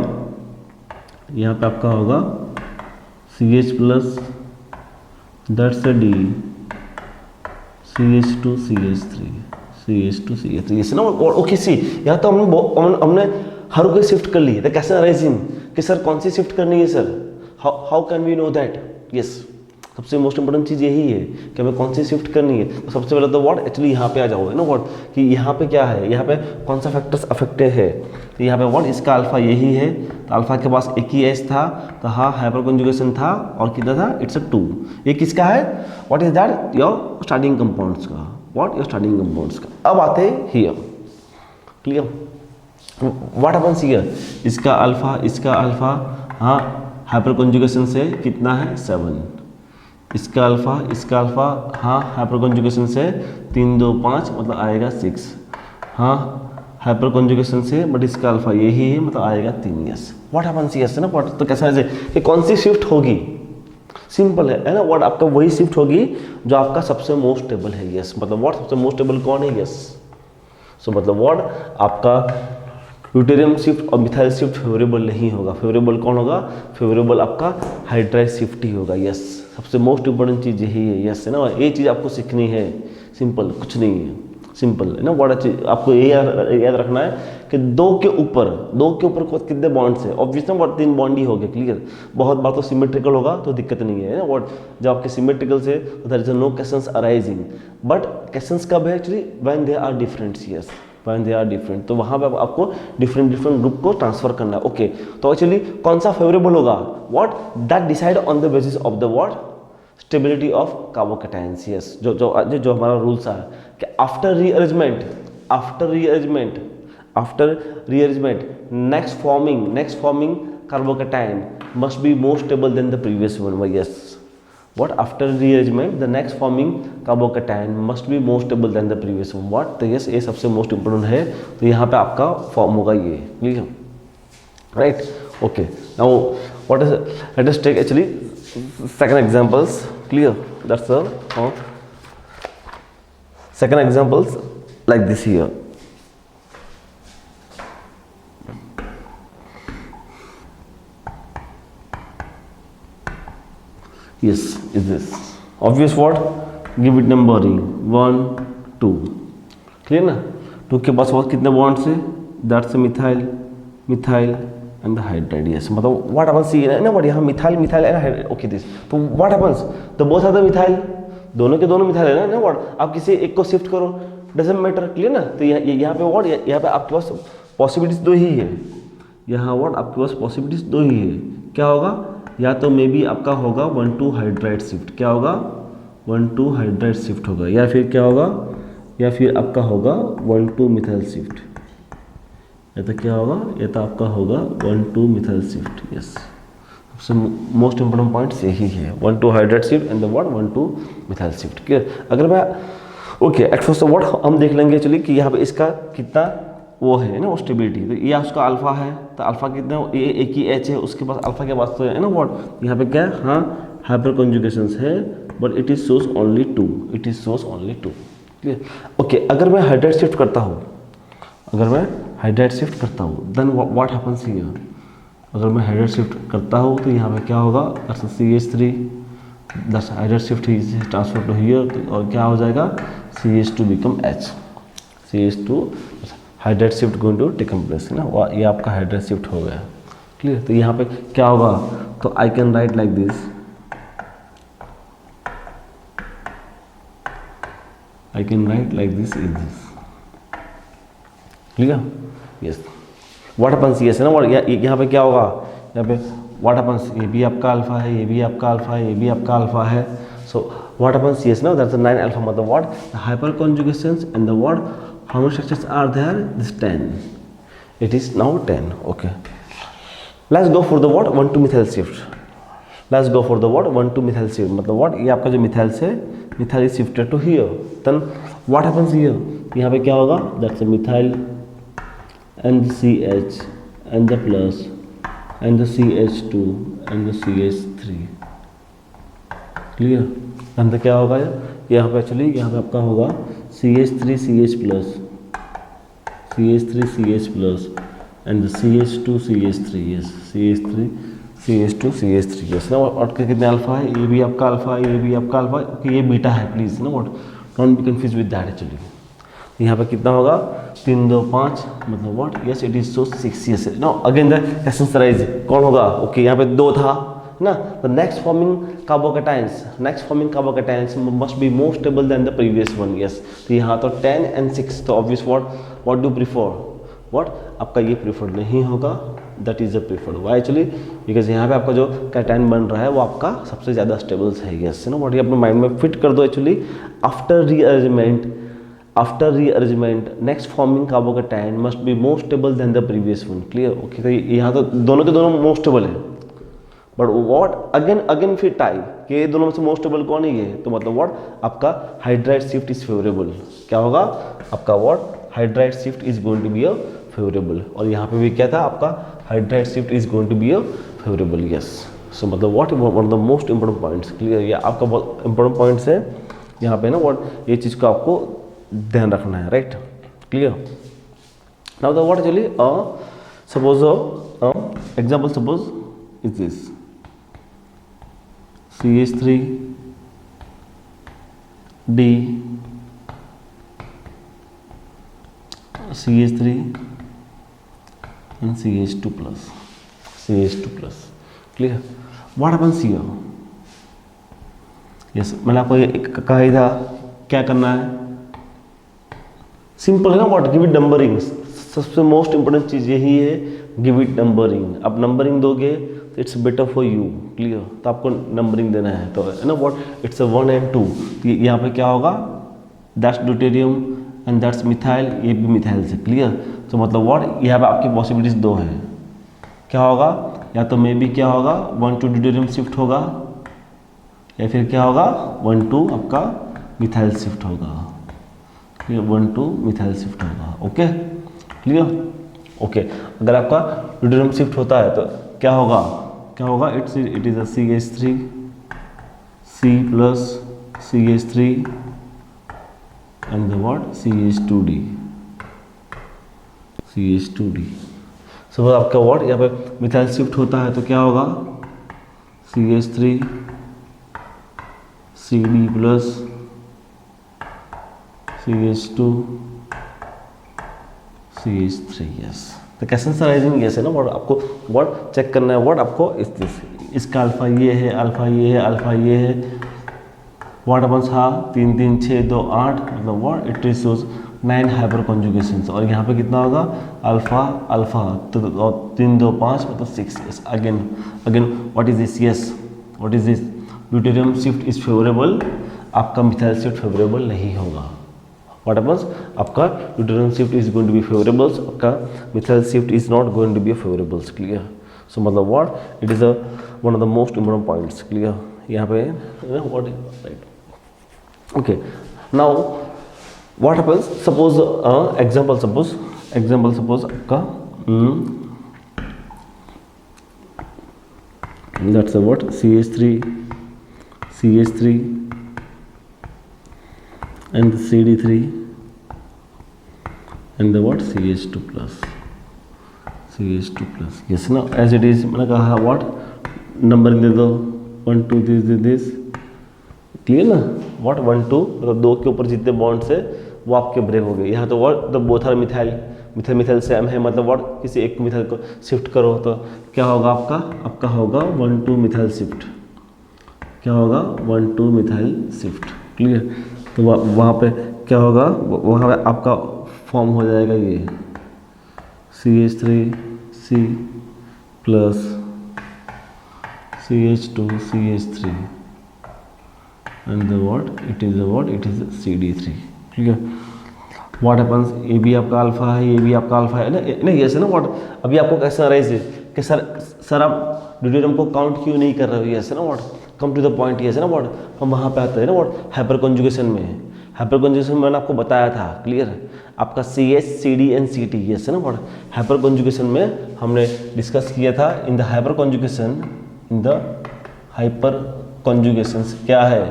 यहाँ पे आपका होगा CH plus that's a D CH2 CH3 CH2 CH3, इस ना ओके। सी यहाँ तो हमने हर कोई शिफ्ट कर ली है। तो कैसे अरेंजिंग कि सर कौन सी शिफ्ट करनी है sir, how can we know that, yes, सबसे मोस्ट इंपोर्टेंट चीज़ यही है कि हमें कौन सी शिफ्ट करनी है। तो सबसे पहले तो व्हाट एक्चुअली यहाँ पे आ जाओगे ना, व्हाट कि यहाँ पे क्या है, यहाँ पे कौन सा फैक्टर्स अफेक्टेड है। तो यहाँ पे व्हाट इसका अल्फा यही है, तो अल्फा के पास एक ही एच था, तो हाँ हाइपर कॉन्जुगेशन था, और कितना था इट्स अ 2। ये किसका है, what is that your starting compounds का, व्हाट योर स्टार्टिंग कंपाउंड्स का। अब आते हैं here, clear, what happens here, इसका अल्फा हाँ हाइपर कॉन्जुगेशन से कितना है 7, इसका अल्फा हाँ हाइपर कॉन्जुगेशन से 3 2 5 मतलब आएगा 6, हाँ हाइपर कॉन्जुगेशन से बट इसका अल्फा यही है मतलब आएगा 3, यस। व्हाट हैपेंस यस ना, व्हाट तो कैसा है कि कौन सी शिफ्ट होगी, सिंपल है ना, व्हाट आपका वही शिफ्ट होगी जो आपका सबसे मोस्ट स्टेबल है, यस, मतलब व्हाट सबसे मोस्ट स्टेबल कौन है, यस। सो मतलब व्हाट आपका ड्यूटेरियम शिफ्ट और मिथाइल शिफ्ट फेवरेबल नहीं होगा, फेवरेबल कौन होगा, फेवरेबल आपका हाइड्राइड शिफ्ट ही होगा, यस। सबसे मोस्ट इंपॉर्टेंट चीज़ यही है, यस है ना, ये चीज़ आपको सीखनी है, सिंपल कुछ नहीं है, सिंपल है ना। बड़ा चीज आपको ये याद रखना है कि दो के ऊपर कितने बॉन्ड्स है, ऑब्वियस ना 3 बॉन्ड ही हो गए, क्लियर। बहुत बार तो सिमेट्रिकल होगा तो दिक्कत नहीं है ना, व्हाट जब आपके सिमेट्रिकल से there is no questions arising, but questions कब है actually when they are different, yes when they are different, तो वहाँ पे आपको डिफरेंट ग्रुप को ट्रांसफर करना है, ओके। तो एक्चुअली कौन सा फेवरेबल होगा, what that decide on the basis of the what stability of carbocations, yes. जो हमारा रूल्स है कि after rearrangement next forming carbocation must be more stable than the previous one, yes. What after rearrangement the next forming carbocation must be more stable than the previous one, what, तो yes ये सबसे most important है, तो यहाँ पे आपका form होगा ये, clear, right, okay. Now what is, let us take actually second examples, clear, that's the second examples like this here. Yes, is this obvious? What? Give it numbering 1 2, clear ना? 2 के पास और कितने बॉन्ड्स है? That's methyl, methyl and the hydride. Yes, मतलब what happens here ना, what यहाँ methyl, methyl and hydride. Okay this, तो what happens, तो बोथ आर द मिथाइल, दोनों के दोनों मिथाइल है ना. व्हाट, आप किसी एक को शिफ्ट करो, डजंट मैटर, क्लियर ना? तो यहाँ पे व्हाट, यहाँ पे आपके पास पॉसिबिलिटीज दो ही है. यहाँ व्हाट आपके पास पॉसिबिलिटीज दो ही है. क्या होगा? या तो मे बी आपका होगा 1,2 हाइड्राइड शिफ्ट. क्या होगा? 1,2 हाइड्राइड शिफ्ट होगा. या फिर क्या होगा? या फिर आपका होगा 1,2 मिथाइल शिफ्ट. या तो क्या होगा? या तो आपका होगा 1,2 मिथाइल शिफ्ट. यस, सबसे मोस्ट इंपोर्टेंट पॉइंट्स यही है, 1,2 hydride shift and the what 1,2 methyl shift. Clear? अगर मैं ओके एट फर्स्ट व्हाट हम देख लेंगे चलिए कि यहाँ पे इसका कितना वो है ना, वो स्टेबिलिटी. तो ये उसका अल्फा है, तो अल्फा कितना, ये एक ही एच है, उसके पास अल्फा के पास तो है ना व्हाट, यहाँ पे क्या है, हाँ हाइपर कॉन्जुगेशंस है, but it is source only 2, it is source only 2. Clear? Okay, अगर मैं हाइड्राइड शिफ्ट करता हूँ, अगर मैं हाइड्राइड शिफ्ट करता हूँ, देन व्हाट हैपेंस हियर. अगर मैं हाइड्राइड शिफ्ट करता हूँ तो यहाँ पे क्या होगा, CH3 दस hydride shift transfer to here, और क्या हो जाएगा, CH2 become H, CH2 hydride shift going to taken place है ना, ये आपका हाइड्राइड शिफ्ट हो गया. क्लियर? तो यहाँ पे क्या होगा, तो I can write like this, I can write like this in this. Clear? Yes. What happens? Yes ना, यहाँ पे क्या होगा, यहाँ पे what happens, ये भी आपका अल्फा है, ये भी आपका अल्फा है, ये भी आपका अल्फा है. So what happens? Yes ना, that's the 9 alpha. मतलब what, the hyper conjugations and the what, how many structures are there? This 10. It is now 10. Okay. Let's go for the what 1,2 methyl shift. Let's go for the what 1,2 methyl shift. मतलब what, ये आपका जो methyl से methyl is shifted to here, then what happens here, यहाँ पे क्या होगा, that's a methyl and the CH and the plus and the CH2 and the CH3. Clear? अंदर क्या होगा, यहाँ पे एक्चुअली यहाँ पे आपका होगा CH3 CH plus, CH3 CH plus and the CH2 CH3. Yes, CH3 CH2 CH3. Yes ना, और कितने अल्फा है, ये भी आपका अल्फा है, ये भी आपका अल्फा है, ये बीटा है. प्लीज ना what, don't be confuse with that actually. यहाँ पे कितना होगा, 3 2 5, मतलब what, yes it is so 6. Yes no, again the एसेंसराइज कौन होगा, ओके यहाँ पे 2 था ना. The next forming carbocations must be more stable than the previous one. Yes, तो यहाँ तो 10 and 6, तो obvious what do prefer, what आपका ये प्रीफर्ड नहीं होगा, that is a preferred. Why actually, because यहाँ पे आपका जो कैटायन बन रहा है वो आपका सबसे ज़्यादा स्टेबल है. यस ना, व्हाट ये अपने माइंड में फिट कर दो actually. After rearrangement next forming carbocation must be more stable than the previous one. Clear? Okay, तो यहाँ तो दोनों के दोनों मोर स्टेबल है, बट व्हाट अगेन फिर टाई कि दोनों में से मोस्ट स्टेबल कौन ही है, तो मतलब व्हाट आपका हाइड्राइड शिफ्ट इज फेवरेबल. क्या होगा आपका, what hydride shift is going to be a favourable. और यहाँ पे भी क्या था आपका, hydride shift is going to be a favourable. Yes, so मतलब what one of the most important points. Clear? ये आपका बहुत इंपॉर्टेंट पॉइंट्स है यहाँ पे ना, व्हाट ये चीज़ को आपको ध्यान रखना है. Right? Clear? Now the what actually suppose example suppose is this CH3 D CH3 and CH2 plus. Clear? What happens here? Yes, मैंने आपको कहा ही था क्या करना है, सिंपल है ना. What, give it numbering. सबसे मोस्ट इंपोर्टेंट चीज़ यही है, गिव इट नंबरिंग. आप नंबरिंग दोगे तो it's better for you. Clear? तो आपको नंबरिंग देना है, तो है ना व्हाट, इट्स 1 and 2. यहाँ पे क्या होगा, that's deuterium and that's methyl, ये भी मिथाइल से. क्लियर? तो मतलब व्हाट, यहाँ पे आपकी पॉसिबिलिटीज 2 है. क्या होगा, या तो मे बी क्या होगा 1,2 ड्यूटेरियम शिफ्ट होगा, या फिर क्या होगा 1,2 आपका मिथाइल शिफ्ट होगा. 1,2 मिथाइल शिफ्ट होगा. ओके? क्लियर? ओके, अगर आपका ड्यूटेरियम शिफ्ट होता है तो क्या होगा, it is a CH3 C plus CH3 and the what CH2D. Suppose आपका व्हाट यहाँ पे मिथाइल शिफ्ट होता है तो क्या होगा, CH3 CD plus CH2 CH3 yes. तो कैसे सराइजिंग यस है ना, वर्ड आपको वर्ड चेक करना है, वर्ड आपको इसका अल्फा ये है, अल्फा ये है, अल्फा ये है, व्हाट अपॉन्स हाँ 3 3 6 2 8 मतलब what it is shows 9 hyper conjugations. और यहाँ पे कितना होगा अल्फा अल्फा तो 3 2 5 मतलब 6 yes. Again what is this yes, what is this deuterium shift is favourable, आपका मिथाइल शिफ्ट फेवरेबल नहीं होगा। व्हाट हैपेंस आपका deuterium shift is going to be favourable, आपका methyl shift is not going to be favourable. Clear? So मतलब what it is a one of the most important points. Clear? यहाँ पे what right okay. Now what happens suppose example suppose आपका that's a what CH3 and the CD3 and the what CH2 plus yes now as it is मैंने कहा what numbering दे दो 1 2 this clear ना, what 1 2 मतलब 2 के ऊपर जितने bonds है वो आपके ब्रेक हो गए। यहाँ तो what the both are methyl same है, मतलब what किसी एक मिथाइल को शिफ्ट करो तो क्या होगा आपका होगा 1 2 मिथाइल शिफ्ट, क्या होगा 1 2 मिथाइल शिफ्ट। क्लियर? तो वहाँ पे क्या होगा, वहाँ पे आपका फॉर्म हो जाएगा ये CH3C plus CH2 CH3 and the what it is CD3। ठीक है? व्हाट हैपेंस ये भी आपका अल्फा है, ये भी आपका अल्फा है ना ये है ना व्हाट। अभी आपको कैसा अराइज है कि सर आप ड्यूटेरियम को काउंट क्यों नहीं कर रहे हो, ये है ना what. Come to the point ये है ना व्हाट, हम वहाँ पे आते हैं ना व्हाट हाइपर कॉन्जुगेशन में। हाइपर कॉन्जुगेशन मैंने आपको बताया था। क्लियर? आपका CH CD एंड CT ये है ना व्हाट हाइपर कॉन्जुगेशन में हमने डिस्कस किया था। इन द हाइपर कॉन्जुगेशन क्या है,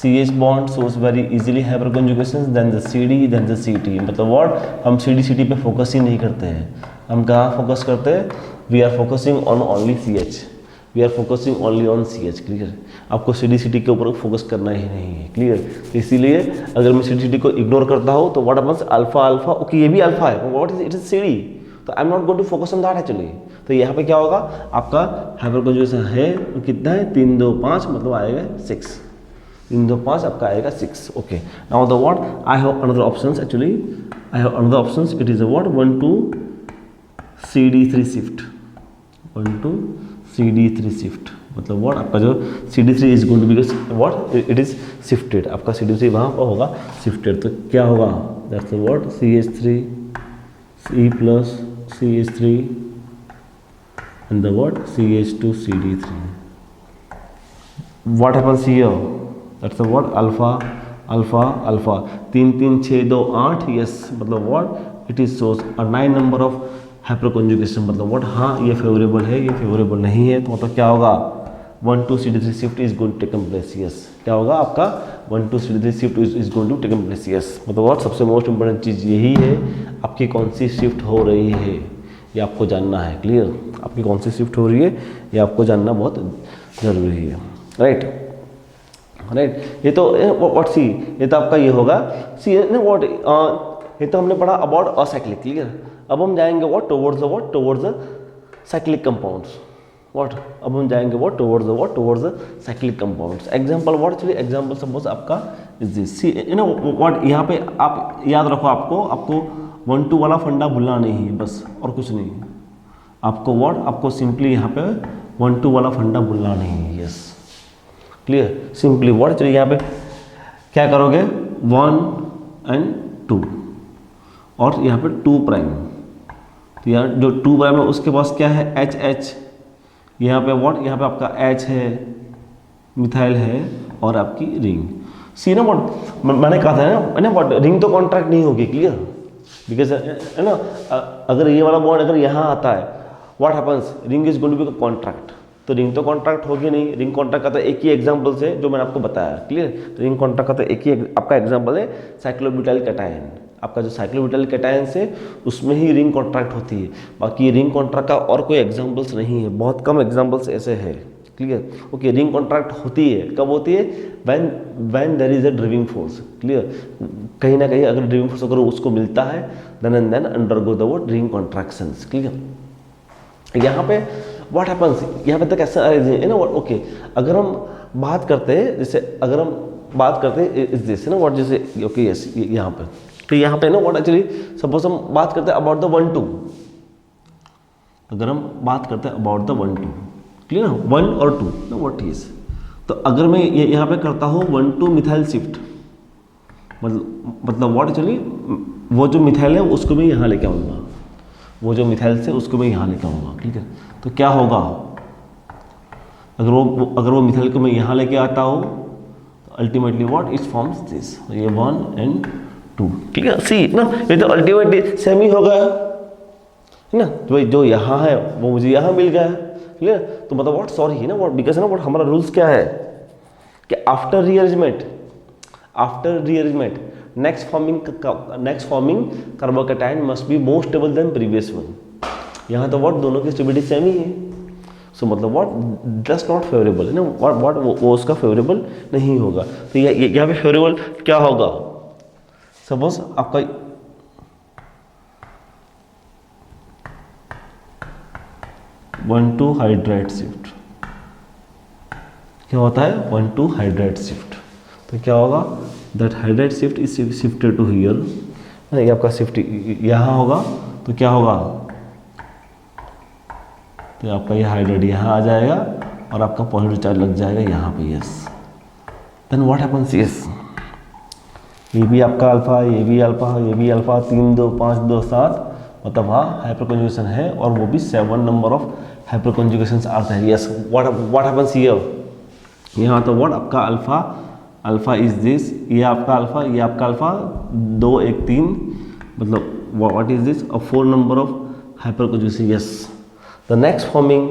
CH bond source very easily hyperconjugation than the CD than the CT। मतलब व्हाट हम CD CT पे फोकस ही नहीं करते हैं, हम कहाँ फोकस करते हैं, we are focusing on only CH, we are focusing only on CH। Clear? आपको CD CT के ऊपर फोकस करना ही नहीं है। क्लियर? तो इसीलिए अगर मैं CD CT को इग्नोर करता हूँ तो व्हाट हैपेंस अल्फा ओके ये भी अल्फा है, what is it is CD, तो I am not going to focus on that actually. तो यहाँ पे क्या होगा आपका हाइपर कॉन्जुगेशन है कितना है 3 2 5 मतलब आएगा 6, 3 2 5 आपका आएगा 6। Okay now the what I have another options, actually I have another options, it is a what 1 2 CD3 shift, 1 2 CD3 shift मतलब व्हाट आपका जो CD3 is going to be what it is shifted, आपका CD3 वहाँ पर होगा shifted. तो क्या होगा that's what CH3 C plus CH3 and the what CH2 CD3 what happens here, that's the what alpha 3 3 6 2 8 yes मतलब what it is shows a 9 number of hyper conjugation. मतलब what हाँ ये फेवरेबल है, ये favourable नहीं है, तो मतलब क्या होगा 1 2 CD3 shift is going to taken place yes. क्या होगा आपका 1 2 CD3 shift is going to taken place yes. मतलब व्हाट सबसे मोस्ट इंपॉर्टेंट चीज़ यही है, आपकी कौन सी शिफ्ट हो रही है ये आपको जानना है। क्लियर? आपकी कौन सी शिफ्ट हो रही है ये आपको जानना बहुत ज़रूरी है। राइट ये तो व्हाट सी ये तो आपका ये होगा सी व्हाट ये तो हमने पढ़ा अबाउट असाइक्लिक। क्लियर? अब हम जाएंगे what towards the cyclic compounds. What अब हम जाएंगे towards the cyclic compounds. Example what चलिए एग्जांपल सपोज आपका is this see you know what यहाँ पे आप याद रखो आपको 1 2 वाला फंडा भूलना नहीं है बस और कुछ नहीं। आपको व्हाट आपको सिंपली यहाँ पे 1 2 वाला फंडा भूलना नहीं है। Yes clear? सिंपली व्हाट चलिए यहाँ पे क्या करोगे 1 and 2 और यहाँ पे 2 प्राइम, तो यहाँ जो 2 प्राइम है उसके पास क्या है H यहाँ पे व्हाट यहाँ पे आपका H है मिथाइल है और आपकी रिंग सी ना व्हाट मैंने कहा था ना व्हाट रिंग तो कॉन्ट्रैक्ट नहीं होगी। क्लियर? बिकॉज है ना अगर ये वाला बॉन्ड अगर यहाँ आता है what happens ring is going to be contract, तो रिंग तो कॉन्ट्रैक्ट होगी नहीं। रिंग कॉन्ट्रैक्ट का तो एक ही एग्जांपल है जो मैंने आपको बताया। क्लियर? रिंग कॉन्ट्रैक्ट का तो एक ही आपका एग्जांपल है साइक्लोब्यूटाइल कैटायन। आपका जो साइक्लोब्यूटाइल कैटायन है उसमें ही रिंग कॉन्ट्रैक्ट होती है, बाकी रिंग कॉन्ट्रैक्ट का और कोई एग्जांपल्स नहीं है, बहुत कम एग्जांपल्स ऐसे है। क्लियर। ओके, रिंग कॉन्ट्रैक्ट होती है, कब होती है? When there is a driving force, clear. कहीं ना कहीं अगर ड्राइविंग फोर्स अगर उसको मिलता है then and then undergo the what ring contractions, clear. यहाँ पे व्हाट हैपेंस, यहाँ पे तक ऐसा है ना व्हाट। ओके, अगर हम बात करते हैं, जैसे अगर हम बात करते हैं इस दिस ना व्हाट, जैसे ओके यस यहाँ पे, तो यहाँ पे ना व्हाट एक्चुअली सपोज हम बात करते हैं अबाउट द 1 2, अगर हम बात करते हैं अबाउट द 1 2, क्लियर, 1 और 2 ना व्हाट इज, तो अगर मैं यहाँ पे करता हूँ 1 2 मिथाइल शिफ्ट, मतलब व्हाट एक्चुअली वो जो मिथाइल है उसको मैं यहाँ लेके आऊँगा, वो जो मिथाइल से उसको मैं यहाँ लेके आऊँगा, ठीक है। तो क्या होगा अगर वो मिथाइल को मैं यहाँ लेके आता हूँ, ultimately what it forms this, ये 1 and 2, ठीक है। सी ना, ये तो अल्टीमेटली सेम ही होगा है ना, तो जो यहाँ है वो मुझे यहाँ मिल गया है, क्लियर। तो मतलब व्हाट सॉरी है ना व्हाट, बिकॉज ना व्हाट हमारा रूल्स क्या है कि after rearrangement next forming carbocation must be more stable than previous one. यहाँ तो व्हाट दोनों की स्टेबिलिटी सेम ही है, सो मतलब व्हाट दैट्स नॉट फेवरेबल है ना, व्हाट वो उसका फेवरेबल नहीं होगा। तो यहाँ पे फेवरेबल क्या होगा, सपोज आपका वन टू हाइड्राइड शिफ्ट क्या होता है, 1 2 हाइड्राइड शिफ्ट, तो क्या होगा that hydride shift is shifted to here, ये आपका शिफ्ट यहाँ होगा, तो क्या होगा, तो आपका ये हाइड्राइड यहाँ आ जाएगा और आपका पॉजिटिव चार्ज लग जाएगा यहाँ पे, yes. Then what happens, yes, ये भी आपका अल्फा, ये भी अल्फा, ये भी अल्फा, 3 2 5 2 7, मतलब वहाँ हाइपर कॉन्जुगेशन है और वो भी 7 नंबर ऑफ हाइपर कॉन्जुगेशंस आते हैं, यस। व्हाट हैपेंस हियर, यहाँ तो व्हाट आपका अल्फा इज दिस, ये आपका अल्फा, ये आपका अल्फा, 2 1 3, मतलब what is this, a 4 number of hyper conjugation, yes. The next forming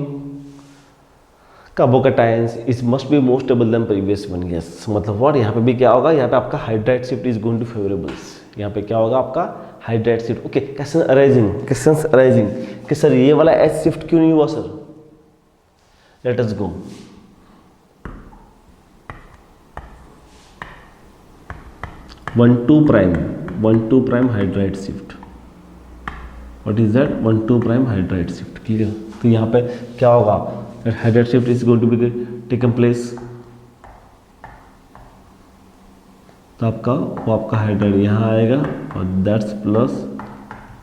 carbocations is must be more stable than previous one, yes. मतलब what यहाँ पे भी क्या होगा, यहाँ पे आपका hydride shift is going to favourables, यहाँ पे क्या होगा आपका hydride shift. Okay, question arising कि सर ये वाला एच शिफ्ट क्यों नहीं हुआ sir, let us go. One two prime hydride shift, what is that, 1 2 prime hydride shift, clear. तो यहाँ पे क्या होगा, hydride shift is going to be taken place, तो आपका हाइड्राइड यहाँ आएगा और दैट्स प्लस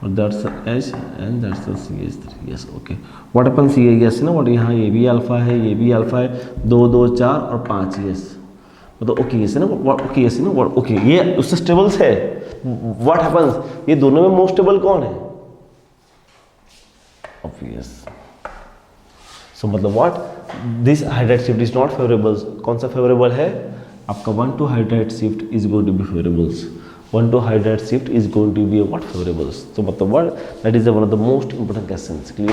और that's H and that's CH3, yes. Okay, what happens ये, यस ना व्हाट, यहाँ ये भी अल्फा है, ये भी अल्फा है, 2 2 4 और 5, यस। मतलब ओके यस ना, ओके यस ना, ओके ये उससे स्टेबल्स है। व्हाट हैपेंस, ये दोनों में मोस्ट स्टेबल कौन है, ऑब्वियस। सो मतलब what this hydride shift is not favourable, कौन सा फेवरेबल है आपका, 1 2 hydride shift is going to be favourables, 1 2 hydride shift is going to be what favourables. तो मतलब what that is one of the most important questions, clear.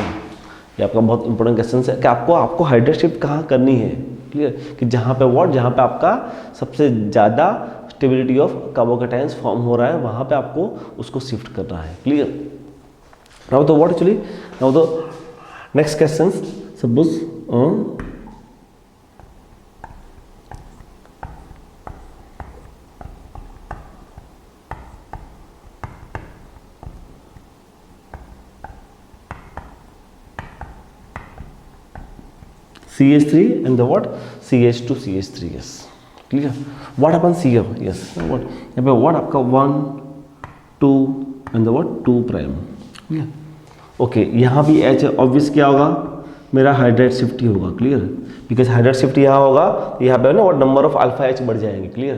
ये आपका बहुत important question है कि आपको हाइड्राइड शिफ्ट कहाँ करनी है, क्लियर, कि जहाँ पे आपका सबसे ज़्यादा स्टेबिलिटी ऑफ कार्बोकैटायंस फॉर्म हो रहा है वहाँ पे आपको उसको शिफ्ट करना है, क्लियर। नाउ तो व्हाट एक्चुअली, नाउ तो next question, suppose CH3 and the what, CH2 CH3, yes, clear. What happens here, yes, what यहाँ पे what आपका 1 2 and the what 2 prime, clear. Okay, यहाँ भी H है, ऑब्वियस क्या होगा मेरा हाइड्राइड शिफ्ट ही होगा, क्लियर, बिकॉज हाइड्राइड शिफ्ट यहाँ होगा तो यहाँ पे ना what number of alpha H बढ़ जाएंगे, क्लियर।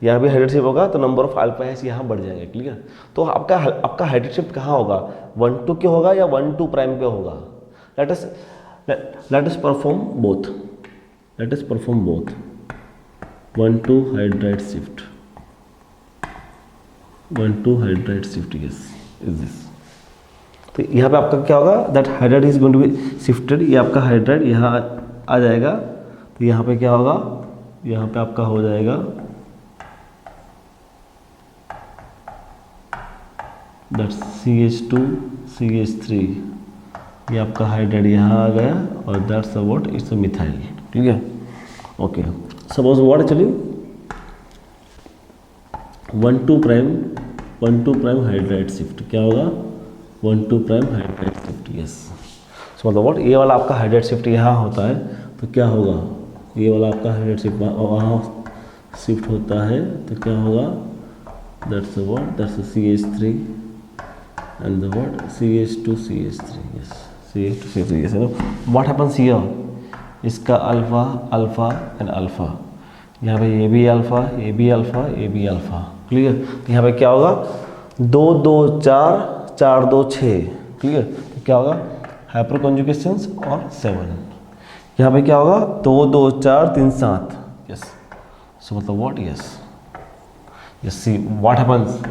यहाँ भी हाइड्राइड शिफ्ट होगा तो नंबर ऑफ अल्फा H यहाँ बढ़ जाएंगे, क्लियर। तो आपका हाइड्राइड शिफ्ट कहाँ होगा, 1 2 के होगा या 1 2 प्राइम पे होगा, let us perform both 1 2 hydride shift, 1 2 hydride shift, yes is this. तो यहाँ पे आपका क्या होगा, that hydride is going to be shifted, ये आपका हाइड्राइड यहाँ आ जाएगा, तो यहाँ पे क्या होगा, यहाँ पे आपका हो जाएगा दैट CH2 CH3, ये आपका हाइड्राइड यहाँ आ गया और that's what, it's a methyl, ठीक है, okay. Suppose what actually 1 2 prime hydride shift, क्या होगा 1 2 prime hydride shift, yes. So मतलब व्हाट, ये वाला आपका हाइड्राइड शिफ्ट यहाँ होता है तो क्या होगा, ये वाला आपका हाइड्राइड शिफ्ट वहाँ शिफ्ट होता है तो क्या होगा, that's what, that's CH3 and the what, CH2 CH3, yes, CH2 CH3, yes, you know what happens here, इसका अल्फा अल्फा एंड अल्फा, यहाँ पे ये भी अल्फा, ये भी अल्फा, ये भी अल्फा, क्लियर। तो यहाँ पे क्या होगा 2 2 4 4 2 6, क्लियर। तो क्या होगा हाइपर कॉन्जुगेशंस और 7, यहाँ पे क्या होगा 2 2 4 3 7, यस। सो मतलब what, yes yes, see what happens,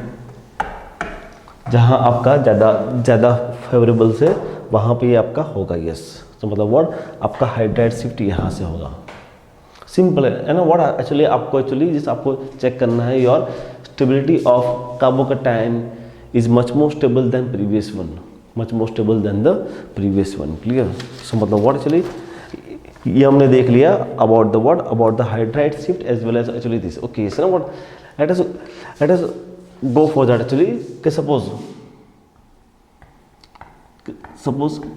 जहाँ आपका ज़्यादा फेवरेबल से वहाँ पे आपका होगा, यस। तो मतलब व्हाट आपका हाइड्राइड शिफ्ट यहाँ से होगा, सिंपल है ना। व्हाट एक्चुअली जिस आपको चेक करना है, your stability of carbocation is much more stable than previous one, much more stable than the previous one, clear. So मतलब व्हाट एक्चुअली ये हमने देख लिया about the hydride shift as well as actually this, okay. So what let us go for that actually, कि suppose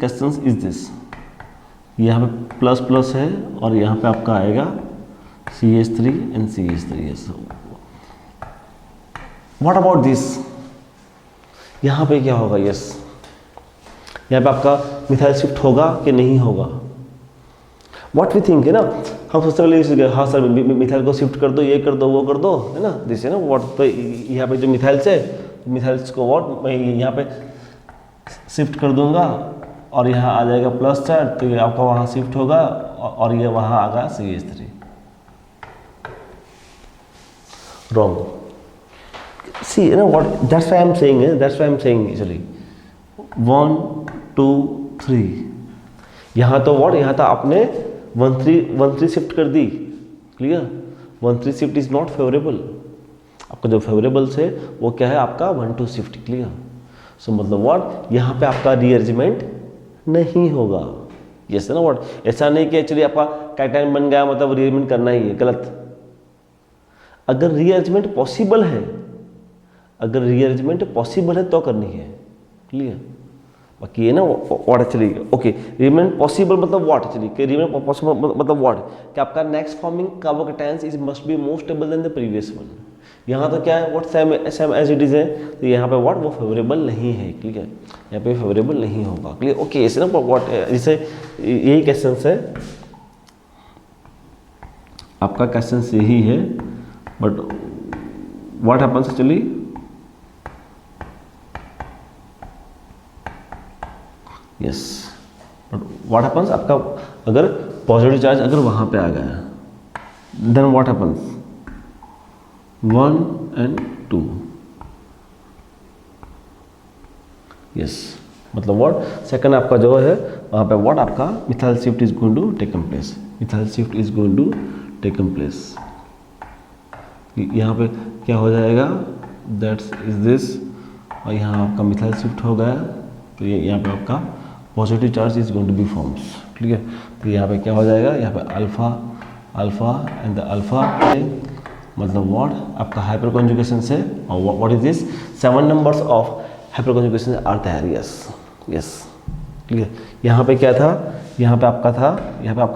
questions is this, यहाँ पे plus plus है और यहाँ पे आपका आएगा CH3 and CH3, yes। what about this, यहाँ पे क्या होगा, यस यहाँ पे आपका मिथाइल शिफ्ट होगा कि नहीं होगा, व्हाट वी थिंक है ना, हम सोचते हैं हाँ सर मिथाइल को शिफ्ट कर दो, ये कर दो, वो कर दो, है ना, दिस है ना व्हाट। तो यहाँ पे जो मिथाइल्स है, मिथाइल्स को व्हाट मैं यहाँ पे शिफ्ट कर दूंगा और यहाँ आ जाएगा प्लस चार्ज, तो ये आपका वहाँ शिफ्ट होगा और ये वहाँ आ गया CH3, रॉन्ग। सी है ना what, that's why I am saying actually 1 2 3, यहाँ तो व्हाट, यहाँ तो आपने 1 3 शिफ्ट कर दी, clear. 1 3 shift is not favourable, आपका जो फेवरेबल है वो क्या है आपका 1 2 शिफ्ट, क्लियर। सो मतलब व्हाट यहाँ पे आपका रीअरेंजमेंट नहीं होगा, यस है ना व्हाट। ऐसा नहीं कि एक्चुअली आपका कैटायन बन गया मतलब रीअरेंजमेंट करना ही है, गलत। अगर रीअरेंजमेंट पॉसिबल है, तो करनी है, क्लियर। बाकी ये ना what actually, okay rearrangement possible मतलब व्हाट एक्चुअली, कि रीअरेंजमेंट पॉसिबल मतलब व्हाट कि आपका next forming carbocations is must be more stable than the previous one. यहाँ तो क्या है what same as it is है, तो यहाँ पे व्हाट वो फेवरेबल नहीं है, क्लियर। यहाँ पे फेवरेबल नहीं होगा, क्लियर, ओके। ऐसे ना व्हाट जैसे यही क्वेश्चन है, आपका क्वेश्चन यही है, but what happens actually, yes, but what happens आपका अगर पॉजिटिव चार्ज अगर वहाँ पे आ गया, then what happens 1 and 2, yes. मतलब व्हाट सेकंड आपका जो है वहाँ पे व्हाट आपका methyl shift is going to taken place, यहाँ पे क्या हो जाएगा, दैट्स इज दिस, और यहाँ आपका मिथाइल शिफ्ट हो गया, तो ये यहाँ पे आपका positive charge is going to be forms, clear. तो यहाँ पे क्या हो जाएगा, यहाँ पे अल्फा एंड द अल्फा, मतलब व्हाट आपका हाइपर कॉन्जुगेशन से, और what is this 7 numbers of hyper conjugation are there, yes clear. यहाँ पे क्या था, यहाँ पे आपका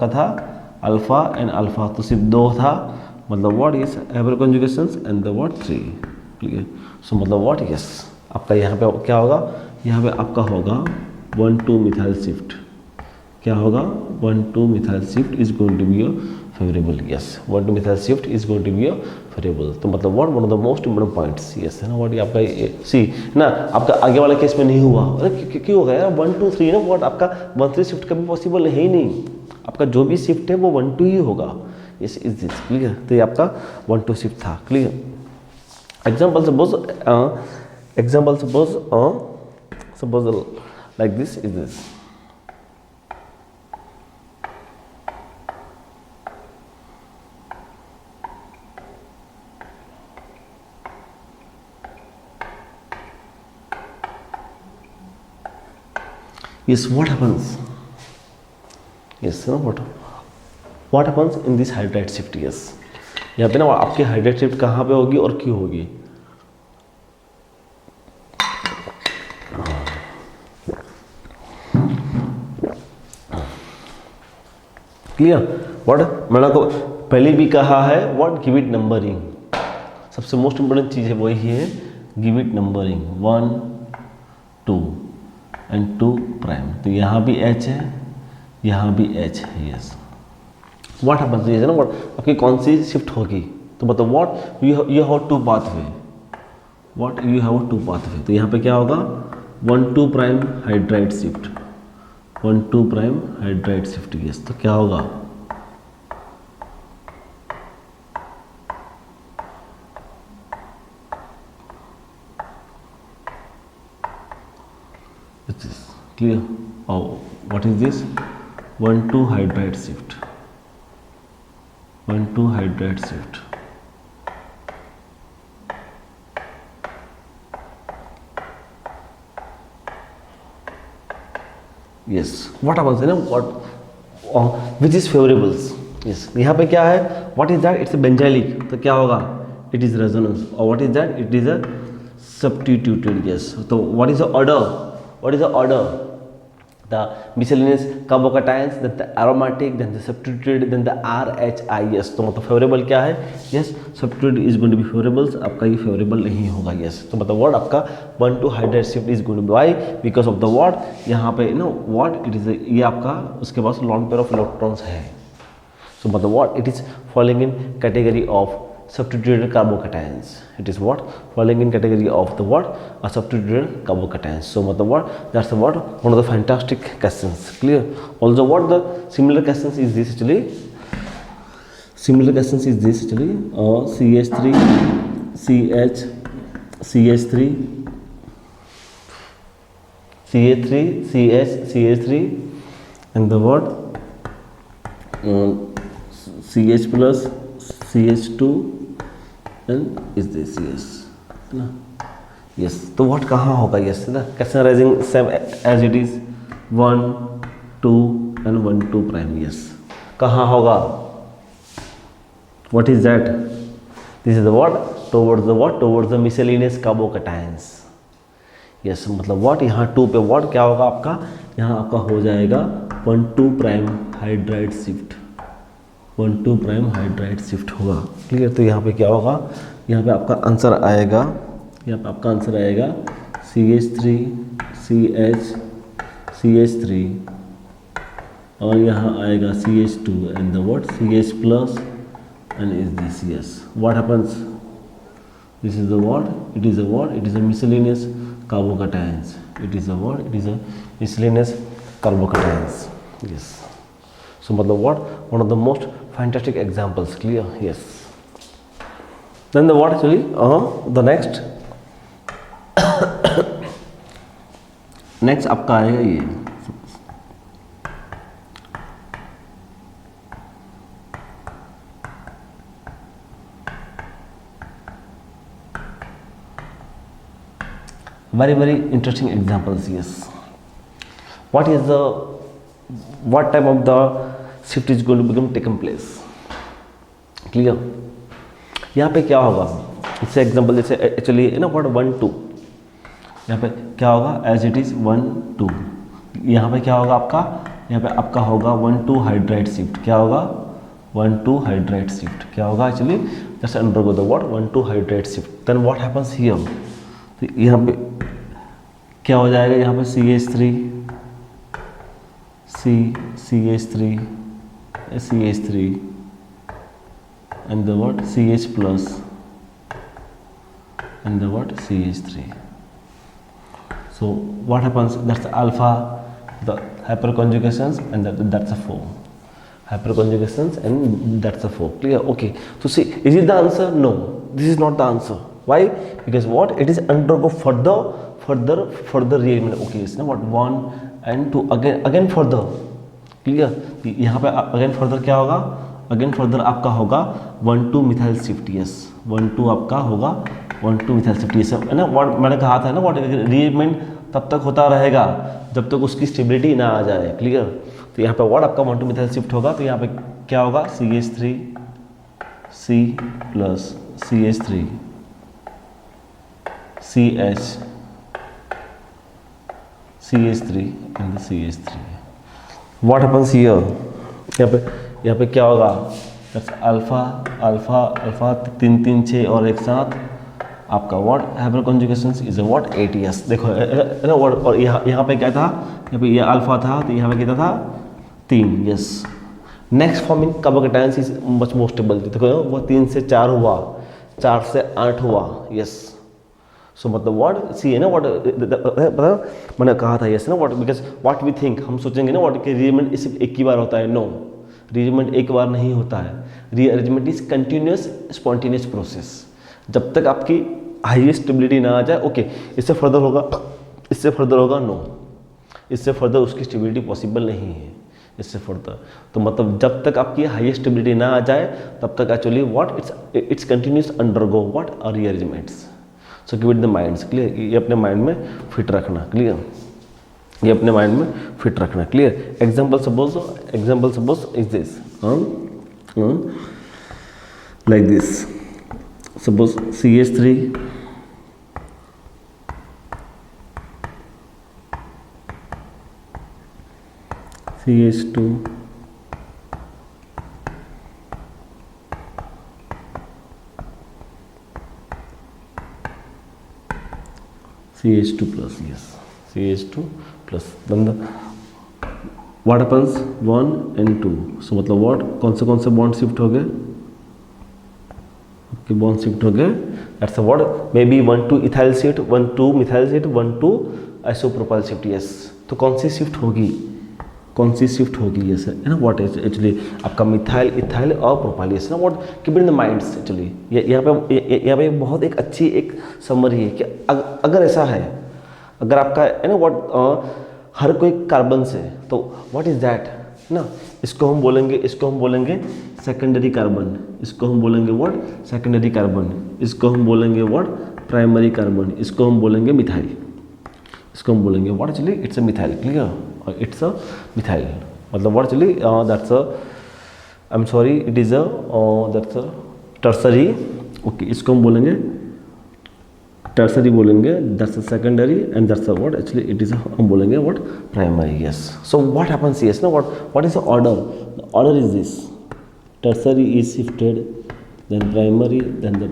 था अल्फा एंड अल्फा, तो सिर्फ 2 था, मतलब what is hyper conjugation and the what 3, clear. So मतलब व्हाट, यस आपका यहाँ पे क्या होगा, यहाँ पे आपका होगा 1 2 मिथाइल शिफ्ट, क्या होगा 1 2 methyl shift is going to be your favourable, yes 1 2 methyl shift is going to be your favourable. तो मतलब what one of the most important points, yes है ना व्हाट, आपका सी ना आपका आगे वाला केस में नहीं हुआ, अरे क्यों हो गया 1 2 3 ना व्हाट आपका 1 3 शिफ्ट कभी पॉसिबल है ही नहीं, आपका जो भी शिफ्ट है वो 1 2 ही होगा, यस इज दिस, क्लियर। तो ये आपका 1 2 शिफ्ट था, clear. Example suppose like this is this, yes what happens, yes no what what happens in this hydride shift, yes यहाँ पे ना आपकी हाइड्राइड शिफ्ट कहाँ पे होगी और क्यों होगी। क्लियर। व्हाट मैंने को पहले भी कहा है, व्हाट गिव इट नंबरिंग, सबसे मोस्ट इंपोर्टेंट चीज़ है वही है give it numbering 1 2 and 2 prime. तो यहाँ भी एच है, यहाँ भी एच है, यस। व्हाट हैपेंस ये है ना, व्हाट आपकी कौन सी शिफ्ट होगी, तो मतलब what you have two pathway, what you have two pathway. तो यहाँ पे क्या होगा 1 2 prime hydride shift, 1 2 prime hydride shift, yes. तो क्या होगा clear। oh what is this 1 2 hydride shift, 1 2 hydride shift, yes। what happens है ना, what which is favorables, yes। यहाँ पे क्या है what is that, it's a benzylic, तो क्या होगा it is resonance, और what is that, it is a substituted, yes। तो what is the order, what is the order, the miscellaneous carbocations, then the aromatic, then the substituted, then the RHIS। तो मतलब favourable क्या है, yes substituted is going to be favorables, आपका ये favourable नहीं होगा, yes। तो मतलब वर्ड आपका 1 2 hydride shift is going to be, why because of the word यहाँ पे नो व्हाट इट इज, ये आपका उसके पास लॉन पेयर ऑफ इलेक्ट्रॉन्स है। सो मतलब what it is following in category of substituted carbocations, it is what falling in category of the what a substituted carbocations। so matlab what that's the what one of the fantastic questions, clear। also what the similar questions is this actually, similar questions is this actually CH3 CH CH3 CH3 CH CH3 and the what CH plus CH2 and is this, yes है ना, yes। तो what कहाँ होगा, yes है ना, question rising same as it is 1 2 and 1 2 prime, yes। कहाँ होगा, what is that, this is the what towards the miscellaneous carbocations, yes. मतलब व्हाट यहाँ 2 पे व्हाट क्या होगा आपका, यहाँ आपका हो जाएगा 1 2 prime hydride shift, 1 2 prime hydride shift होगा, क्लियर। तो यहाँ पे क्या होगा, यहाँ पे आपका आंसर आएगा, यहाँ पे आपका आंसर आएगा CH3 CH CH3 और यहाँ आएगा CH2 and the what CH plus and is this, yes. What happens, this is the what it is a what, it is a miscellaneous carbocations, it is a what, it is a miscellaneous carbocations, yes. so matlab what one of the most fantastic examples, clear, yes। then the what actually the next next आपका आएगा ये very interesting examples, yes। what is the what type of the shift is going to become taken place, clear। यहाँ पे क्या होगा, इससे example जैसे actually ना व्हाट 1 2, यहाँ पे क्या होगा एज इट इज 1 2, यहाँ पे क्या होगा आपका, यहाँ पे आपका होगा 1 2 हाइड्राइड शिफ्ट, क्या होगा 1 2 हाइड्राइड शिफ्ट, क्या होगा actually just undergo the what 1 2 hydride shift. Then what happens here, तो यहाँ पे क्या हो जाएगा, यहाँ पे CH3 CH3 CH3 and the what CH plus and the what CH3। so what happens, that's alpha, the hyperconjugations and that's a 4 hyperconjugations and that's a 4, clear, okay। so see, is it the answer, no, this is not the answer, why, because what it is undergo further rearrangement, okay, it's not what 1 and 2 again further, clear. यहाँ पे again further क्या होगा, again further आपका होगा 1 2 methyl shift, yes 1 2 आपका होगा 1 2 methyl shift, ये सब है ना। व्हाट मैंने कहा था ना, व्हाट रीअरेंजमेंट तब तक होता रहेगा जब तक उसकी स्टेबिलिटी ना आ जाए, क्लियर। तो यहाँ पे व्हाट आपका 1 2 मिथाइल शिफ्ट होगा, तो यहाँ पे क्या होगा CH3 C plus CH3 CH CH3 and CH3. What happens here, यहाँ पे क्या होगा, अल्फा अल्फा अल्फा 3 3 6 और एक साथ आपका what hyper conjugation is a what ATS. देखो है ना व्हाट, और यहाँ पे क्या था, यहाँ पे ये अल्फा था तो यहाँ पे क्या था 3. Yes. Next forming carbocations is much more stable. देखो वो 3 से 4 हुआ, 4 से 8 हुआ. यस. सो मतलब व्हाट सी है ना व्हाट, मैंने कहा था यस ना what, because what we think, हम सोचेंगे ना व्हाट कि रीअरेंजमेंट सिर्फ एक ही बार होता है. नो, रीअरेंजमेंट एक बार नहीं होता है. Rearrangement is continuous spontaneous process. जब तक आपकी हाईएस्ट स्टेबिलिटी ना आ जाए, ओके, इससे फर्दर होगा, इससे फर्दर होगा, नो, इससे फर्दर उसकी स्टेबिलिटी पॉसिबल नहीं है. इससे फर्दर तो मतलब जब तक आपकी हाईएस्ट स्टेबिलिटी ना आ जाए तब तक actually what it's continuous undergo what rearrangements. So keep it the minds. Clear, ये अपने माइंड में फिट रखना. क्लियर, ये अपने माइंड में फिट रखना. Clear. Example suppose is this, like this. Suppose CH3 CH2 CH2 plus, yes, CH2 plus. Then the what happens 1 and 2. So मतलब what, कौन से बॉन्ड शिफ्ट हो गए, बॉन्ड शिफ्ट हो गए. That's a what may B 1 2 ethyl shift, 1 2 methyl shift, 1 2 isopropyl shift. Yes. तो कौन सी shift होगी, यस है ना व्हाट इज एक्चुअली आपका मिथाइल इथाइल और प्रोपाइल. यस ना what, keep in the minds. Actually यहाँ पे बहुत एक अच्छी एक समरी है कि अगर ऐसा है, अगर आपका है ना व्हाट हर कोई कार्बन से, तो व्हाट इज दैट ना, इसको हम बोलेंगे सेकेंडरी कार्बन, इसको हम बोलेंगे व्हाट सेकेंडरी कार्बन, इसको हम बोलेंगे व्हाट प्राइमरी कार्बन, इसको हम बोलेंगे मिथाइल, इसको हम बोलेंगे what actually it's a methyl. Clear, it's a methyl मतलब what actually that's a, I am sorry, it is a that's a tertiary. Okay, इसको हम बोलेंगे टर्सरी बोलेंगे, that's a secondary, and that's a what actually it is हम बोलेंगे what primary. Yes. So what happens yes ना what is the order, the order is this, tertiary is shifted, then primary, then the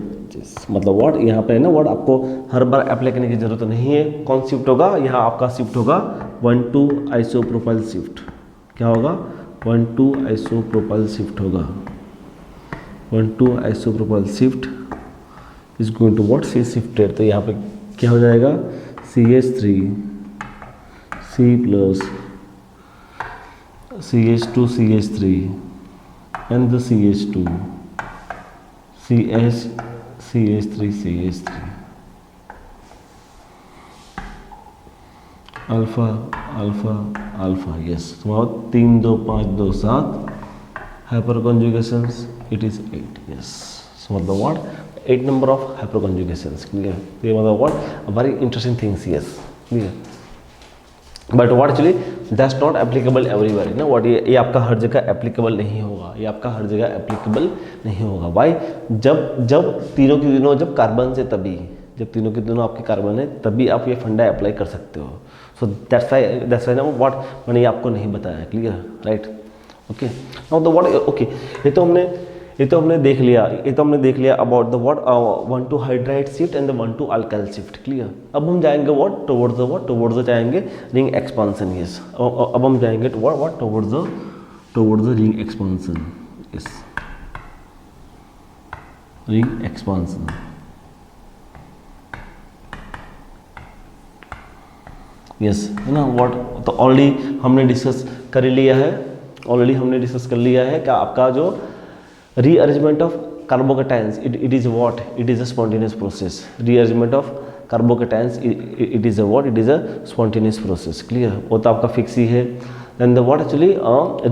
मतलब what यहाँ पे है ना what आपको हर बार apply करने की जरूरत नहीं है. कौन शिफ्ट होगा, यहाँ आपका शिफ्ट होगा 1 2 आइसोप्रोपाइल शिफ्ट. क्या होगा 1 2 आइसोप्रोपाइल शिफ्ट होगा. 1 2 isopropyl shift is going to what see shifted. तो यहाँ पे क्या हो जाएगा CH3 C plus CH2 CH3 and the CH2 CH CH3 CH3 alpha alpha alpha. Yes. तो 3 2 5 2 7 hyper conjugations it is 8. Yes. So मतलब what 8 number of hyper conjugations. Clear. तो ये मतलब what very interesting things. Yes. Clear. But what actually that's not applicable everywhere ना what, ये आपका हर जगह applicable नहीं होगा, ये आपका हर जगह एप्लीकेबल नहीं होगा. वाई, जब तीनों के तीनों जब कार्बन से, तभी जब तीनों के तीनों आपके कार्बन है तभी आप ये फंडा अप्लाई कर सकते हो. सो दैट्स वाई ना व्हाट मैंने ये आपको नहीं बताया. Clear, right. Okay, now the what, okay, ये तो हमने देख लिया about the what 1 2 hydride shift and the 1 2 alkyl shift. Clear. अब हम जाएंगे व्हाट टुवर्ड्स द जाएंगे रिंग एक्सपांसन. यस. अब हम जाएंगे what towards the ring expansion. Yes, ring expansion. Yes है ना व्हाट, तो ऑलरेडी हमने डिस्कस कर लिया है कि आपका जो rearrangement of carbocations it is what, it is a spontaneous process. Rearrangement of carbocations it is a what, it is a spontaneous process. Clear, वो तो आपका फिक्स ही है. then the what actually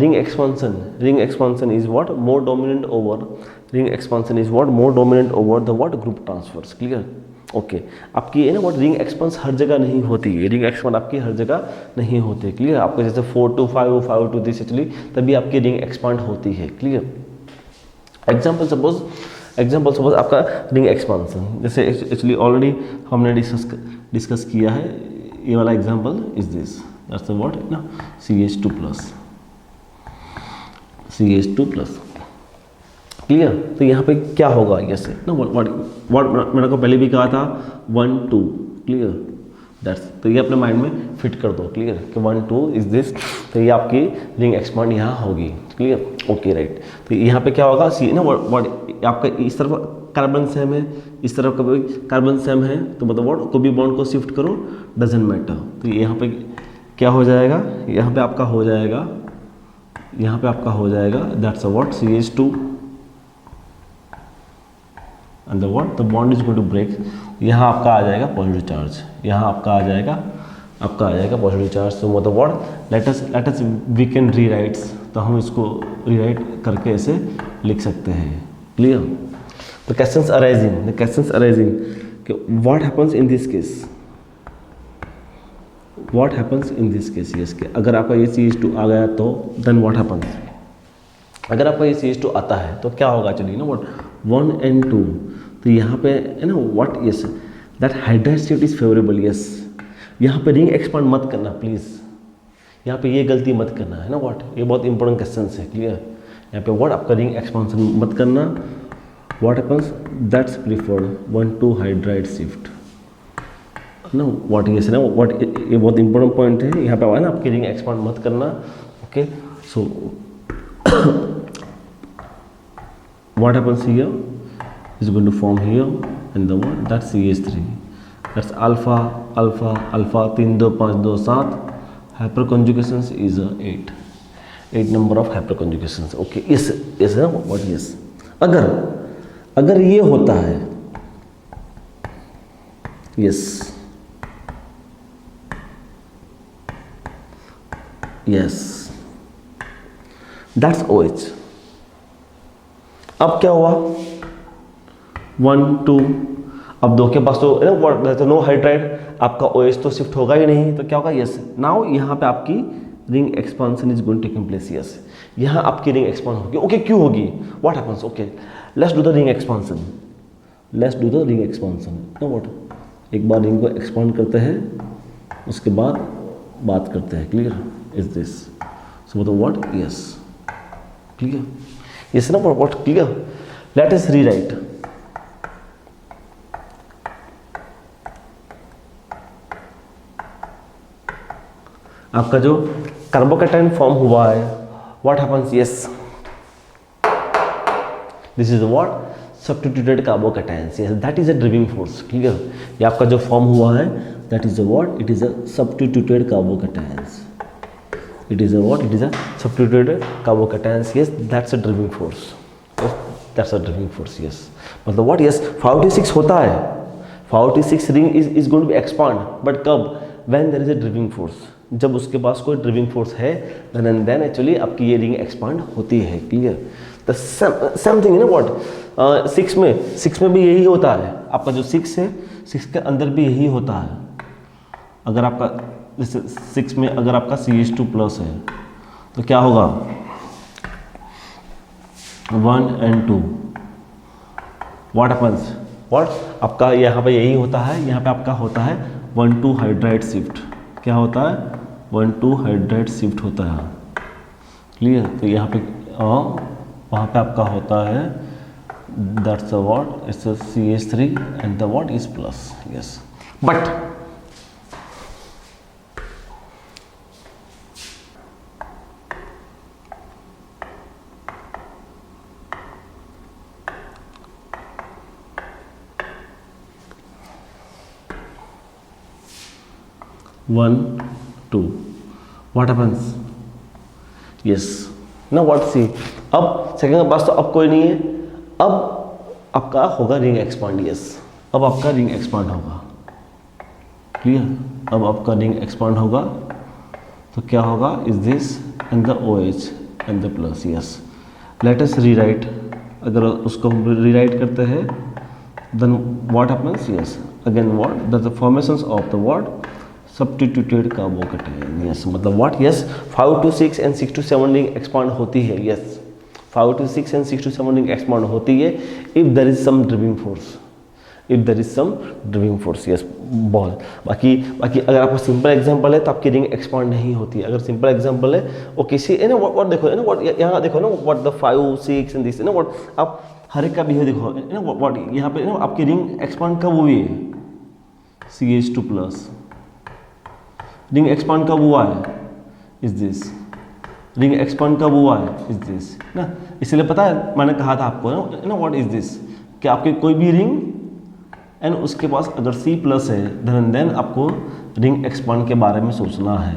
ring expansion is what more dominant over the what group transfers. Clear. Okay आपकी है ना what ring expense हर जगह नहीं होती है, रिंग एक्सपेंड आपकी हर जगह नहीं होती है, क्लियर। आपको जैसे 4 to 5 5 to this एक्चुअली तभी आपकी रिंग एक्सपांड होती है, क्लियर। एग्जाम्पल सपोज आपका रिंग एक्सपांसन, जैसे एक्चुअली ऑलरेडी हमने डिस्कस किया है, ये वाला example is this, that's what ना CH2 प्लस, क्लियर। तो यहाँ पे क्या होगा, यस ना व्हाट मैंने को पहले भी कहा था 1 2, क्लियर दैट्स, तो ये अपने माइंड में फिट कर दो, क्लियर कि 1 2 इज दिस, तो ये आपकी रिंग एक्सपांड यहाँ होगी, क्लियर, ओके राइट। तो यहाँ पे क्या होगा, सी ना व्हाट आपका इस तरफ कार्बन सेम है, इस तरफ का भी कार्बन सेम है, तो मतलब व्हाट को भी बॉन्ड को शिफ्ट करो, डजंट मैटर। तो यहाँ पे क्या हो जाएगा, यहाँ पे आपका हो जाएगा, यहाँ पे आपका हो जाएगा that's what CH2 and the what the bond is going to break, यहाँ आपका आ जाएगा पॉजिटिव चार्ज, यहाँ आपका आ जाएगा पॉजिटिव चार्ज। तो मतलब what let us we can rewrites, तो हम इसको रीराइट करके ऐसे लिख सकते हैं, क्लियर। तो क्वेश्चंस अराइजिंग कि what happens in this case, yes कि अगर आपका ये CH2 आ गया तो देन व्हाट हैपेंस, अगर आपका ये CH2 आता है तो क्या होगा, चलिए ना व्हाट 1 and 2, तो यहाँ पे है ना what, yes that hydride shift is favourable, yes. यहाँ पे रिंग एक्सपांड मत करना प्लीज़, यहाँ पे ये गलती मत करना है ना व्हाट, ये बहुत इंपॉर्टेंट क्वेश्चन है, क्लियर। यहाँ पे व्हाट आपका रिंग एक्सपांसन मत करना, what happens that's preferred 1 2 hydride shift ना व्हाट, यस ना व्हाट, ये बहुत इंपॉर्टेंट पॉइंट है, यहाँ पे आया ना आपकी रिंग एक्सपांड मत करना, okay. So what happens here is going to form here and the what, that's CH3, that's alpha 3 2 5 2 7, hyperconjugations is 8 number of hyperconjugations, okay। yes है what, yes अगर ये होता है, yes that's OH। अब क्या हुआ 1 2, अब दो के पास तो नो हाइड्राइड, आपका OH तो शिफ्ट होगा ही नहीं, तो क्या होगा, यस नाउ यहाँ पे आपकी ring expansion is going taking place, yes यहाँ आपकी रिंग एक्सपांड होगी, ओके क्यों होगी, what happens, okay let's do the ring expansion know what, एक बार रिंग को एक्सपांड करते हैं उसके बाद बात करते हैं, क्लियर इज दिस, सो मतलब व्हाट, यस क्लियर, yes ना what clear, let us rewrite, आपका जो कार्बोकैटायन फॉर्म हुआ है what happens, yes this is what substituted carbocations, yes that is a driving force, clear। ये आपका जो फॉर्म हुआ है that is a what, it is a substituted carbocations, it is a what, it is a substituted carbocations, yes that's a driving force, yes मतलब what, yes 5 होता है, 5 ring is going to be expand, but कब, when there is a driving force, जब उसके पास कोई ड्रिविंग force है then actually आपकी ये रिंग एक्सपांड होती है, क्लियर। द सेम थिंग है ना व्हाट 6 में भी यही होता है, आपका जो 6 है 6 के अंदर भी यही होता है। अगर आपका जैसे 6 में अगर आपका CH2 प्लस है तो क्या होगा 1 and 2, व्हाट हैपेंस, व्हाट आपका यहाँ पे यही होता है, यहाँ पे आपका होता है 1 2 हाइड्राइड शिफ्ट, क्या होता है 1 2 हाइड्राइड शिफ्ट होता है, क्लियर। तो यहाँ पे वहाँ पे आपका होता है that's a what, it's a CH3 and the what is plus, yes but 1 2 what happens, yes now what, see अब सेकंड के पास तो अब कोई नहीं है, अब आपका होगा रिंग एक्सपांड, यस अब आपका रिंग एक्सपांड होगा, क्लियर। अब आपका रिंग एक्सपांड होगा तो क्या होगा, is this and the OH and the plus, yes let us rewrite, अगर उसको हम रीराइट करते हैं then what happens, yes again what the formations of the what substituted carbocation. Yes, मतलब what, yes 5 to 6 and 6 to 7 ring expand होती है। Yes, 5 to 6 and 6 to 7 ring expand होती है if there is some driving force, if there is some driving force. Yes, बहुत। बाकी अगर आपका simple example है तो आपकी रिंग एक्सपांड नहीं होती। अगर सिंपल एग्जांपल है, ओके सी ना व्हाट देखो ना, व्हाट यहाँ देखो ना, व्हाट द 5 6 एंड दिस ना, व्हाट आप हर एक का बिहेव देखो ना, व्हाट यहाँ पे ना आपकी रिंग एक्सपांड कब हुई है, CH2 प्लस। रिंग एक्सपांड कब हुआ है, इज दिस। रिंग एक्सपांड कब हुआ है, इज दिस ना। इसलिए पता है मैंने कहा था आपको ना व्हाट इज दिस, कि आपकी कोई भी रिंग एंड उसके पास अगर C प्लस है देन आपको रिंग एक्सपांड के बारे में सोचना है।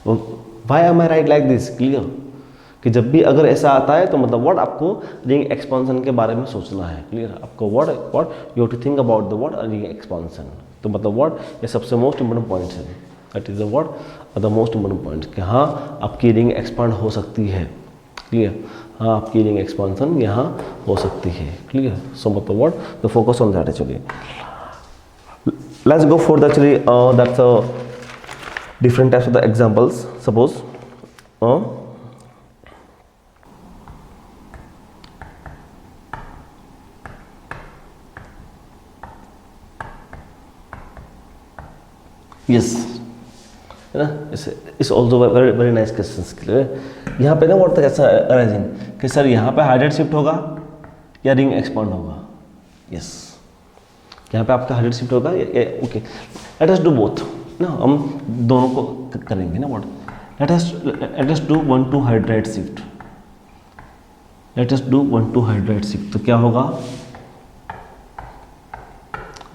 Why am I right like this, clear, कि जब भी अगर ऐसा आता है तो मतलब व्हाट आपको रिंग एक्सपांशन के बारे में सोचना है। क्लियर, आपको what you have to think about the what ring expansion. तो मतलब व्हाट ये सबसे मोस्ट इंपोर्टेंट पॉइंट्स है, that is the what the most important points, कि हाँ आपकी रिंग एक्सपांड हो सकती है। क्लियर, हाँ आपकी रिंग एक्सपांशन यहाँ हो सकती है। क्लियर, सो मतलब what the focus on that actually. Let's go for the actually that's different types of the examples. Suppose yes, है ना, इस also very very nice question. यहाँ पे ना व्हाट कैसा अराइजिंग कि सर यहाँ पे हाइड्रेट शिफ्ट होगा या रिंग एक्सपांड होगा। यस, यहाँ पे आपका हाइड्रेट शिफ्ट होगा या okay, let us do both ना, हम दोनों को करेंगे ना। What let us do 1 to hydrate shift, let us do 1 to hydrate shift. तो क्या होगा,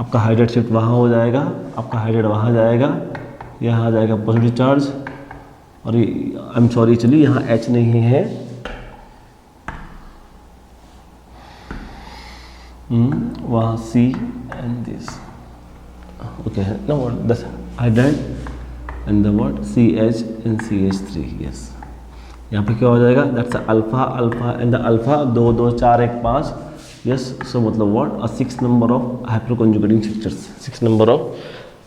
आपका हाइड्रेट शिफ्ट वहाँ हो जाएगा, आपका हाइड्रेट वहाँ जाएगा, यहाँ आ जाएगा पॉजिटिव चार्ज, और आई एम सॉरी चलिए यहाँ H नहीं है, वहाँ C एंड दिस ओके है ना, what the hydrate and the what CH and CH3। Yes, यहाँ पे क्या हो जाएगा, that's alpha alpha and the alpha 2 2 4 1 5। Yes, so मतलब what a 6 number of hyperconjugating structures, 6 number of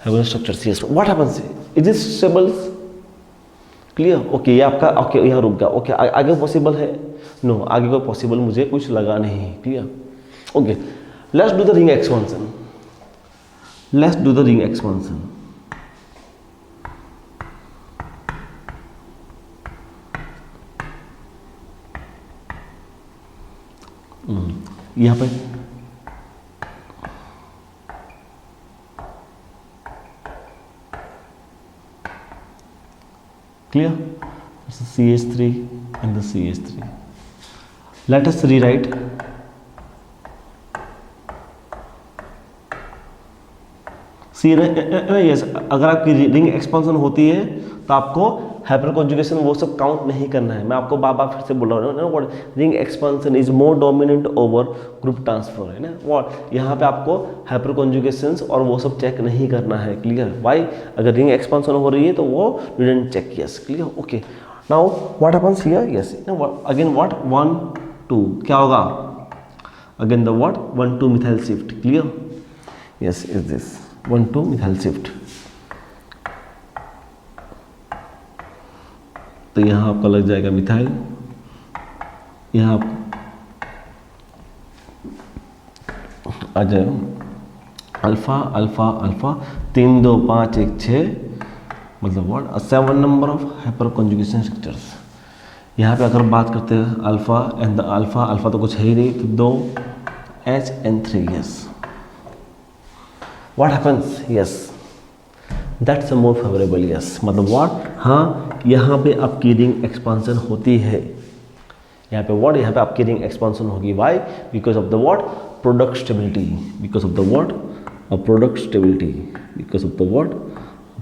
hyper structures. Yes, what happens, is this stable, clear, okay ये आपका okay यहाँ रुक गया, ओके आगे पॉसिबल है, नो आगे को पॉसिबल मुझे कुछ लगा नहीं। Clear, okay let's do the ring expansion, let's do the ring expansion. यहाँ पे clear, it's CH3 and the CH3. Let us rewrite yes, अगर आपकी रिंग एक्सपांशन होती है तो आपको हाइपर कॉन्जुगेशन वो सब काउंट नहीं करना है। मैं आपको बार बार फिर से बोल रहा हूँ ना, ring expansion is more dominant over group transfer, है ना। व्हाट यहाँ पे आपको हाइपर कॉन्जुगेशंस और वो सब चेक नहीं करना है। क्लियर, वाई, अगर रिंग एक्सपांशन हो रही है तो वो didn't check. Yes, clear, okay. Now what happens here, yes again what 1 2 क्या होगा, again the what 1 2 methyl shift. Clear, yes is this 1 2 methyl shift. तो यहाँ आपका लग जाएगा मिथाइल, यहाँ आ जाए अल्फा अल्फा अल्फा 3 2 5 1 6, मतलब what 7 number of hyper conjugation structures. यहाँ पे अगर बात करते हैं alpha and the alpha, alpha तो कुछ है ही नहीं, तो 2 H and 3। Yes, what happens, yes that's a more favourable. Yes, मतलब व्हाट, हाँ यहाँ पे आपकी रिंग एक्सपांशन होती है, यहाँ पे व्हाट, यहाँ पे आपकी रिंग एक्सपांशन होगी। Why, because of the what product stability, because of the what product stability, because of the what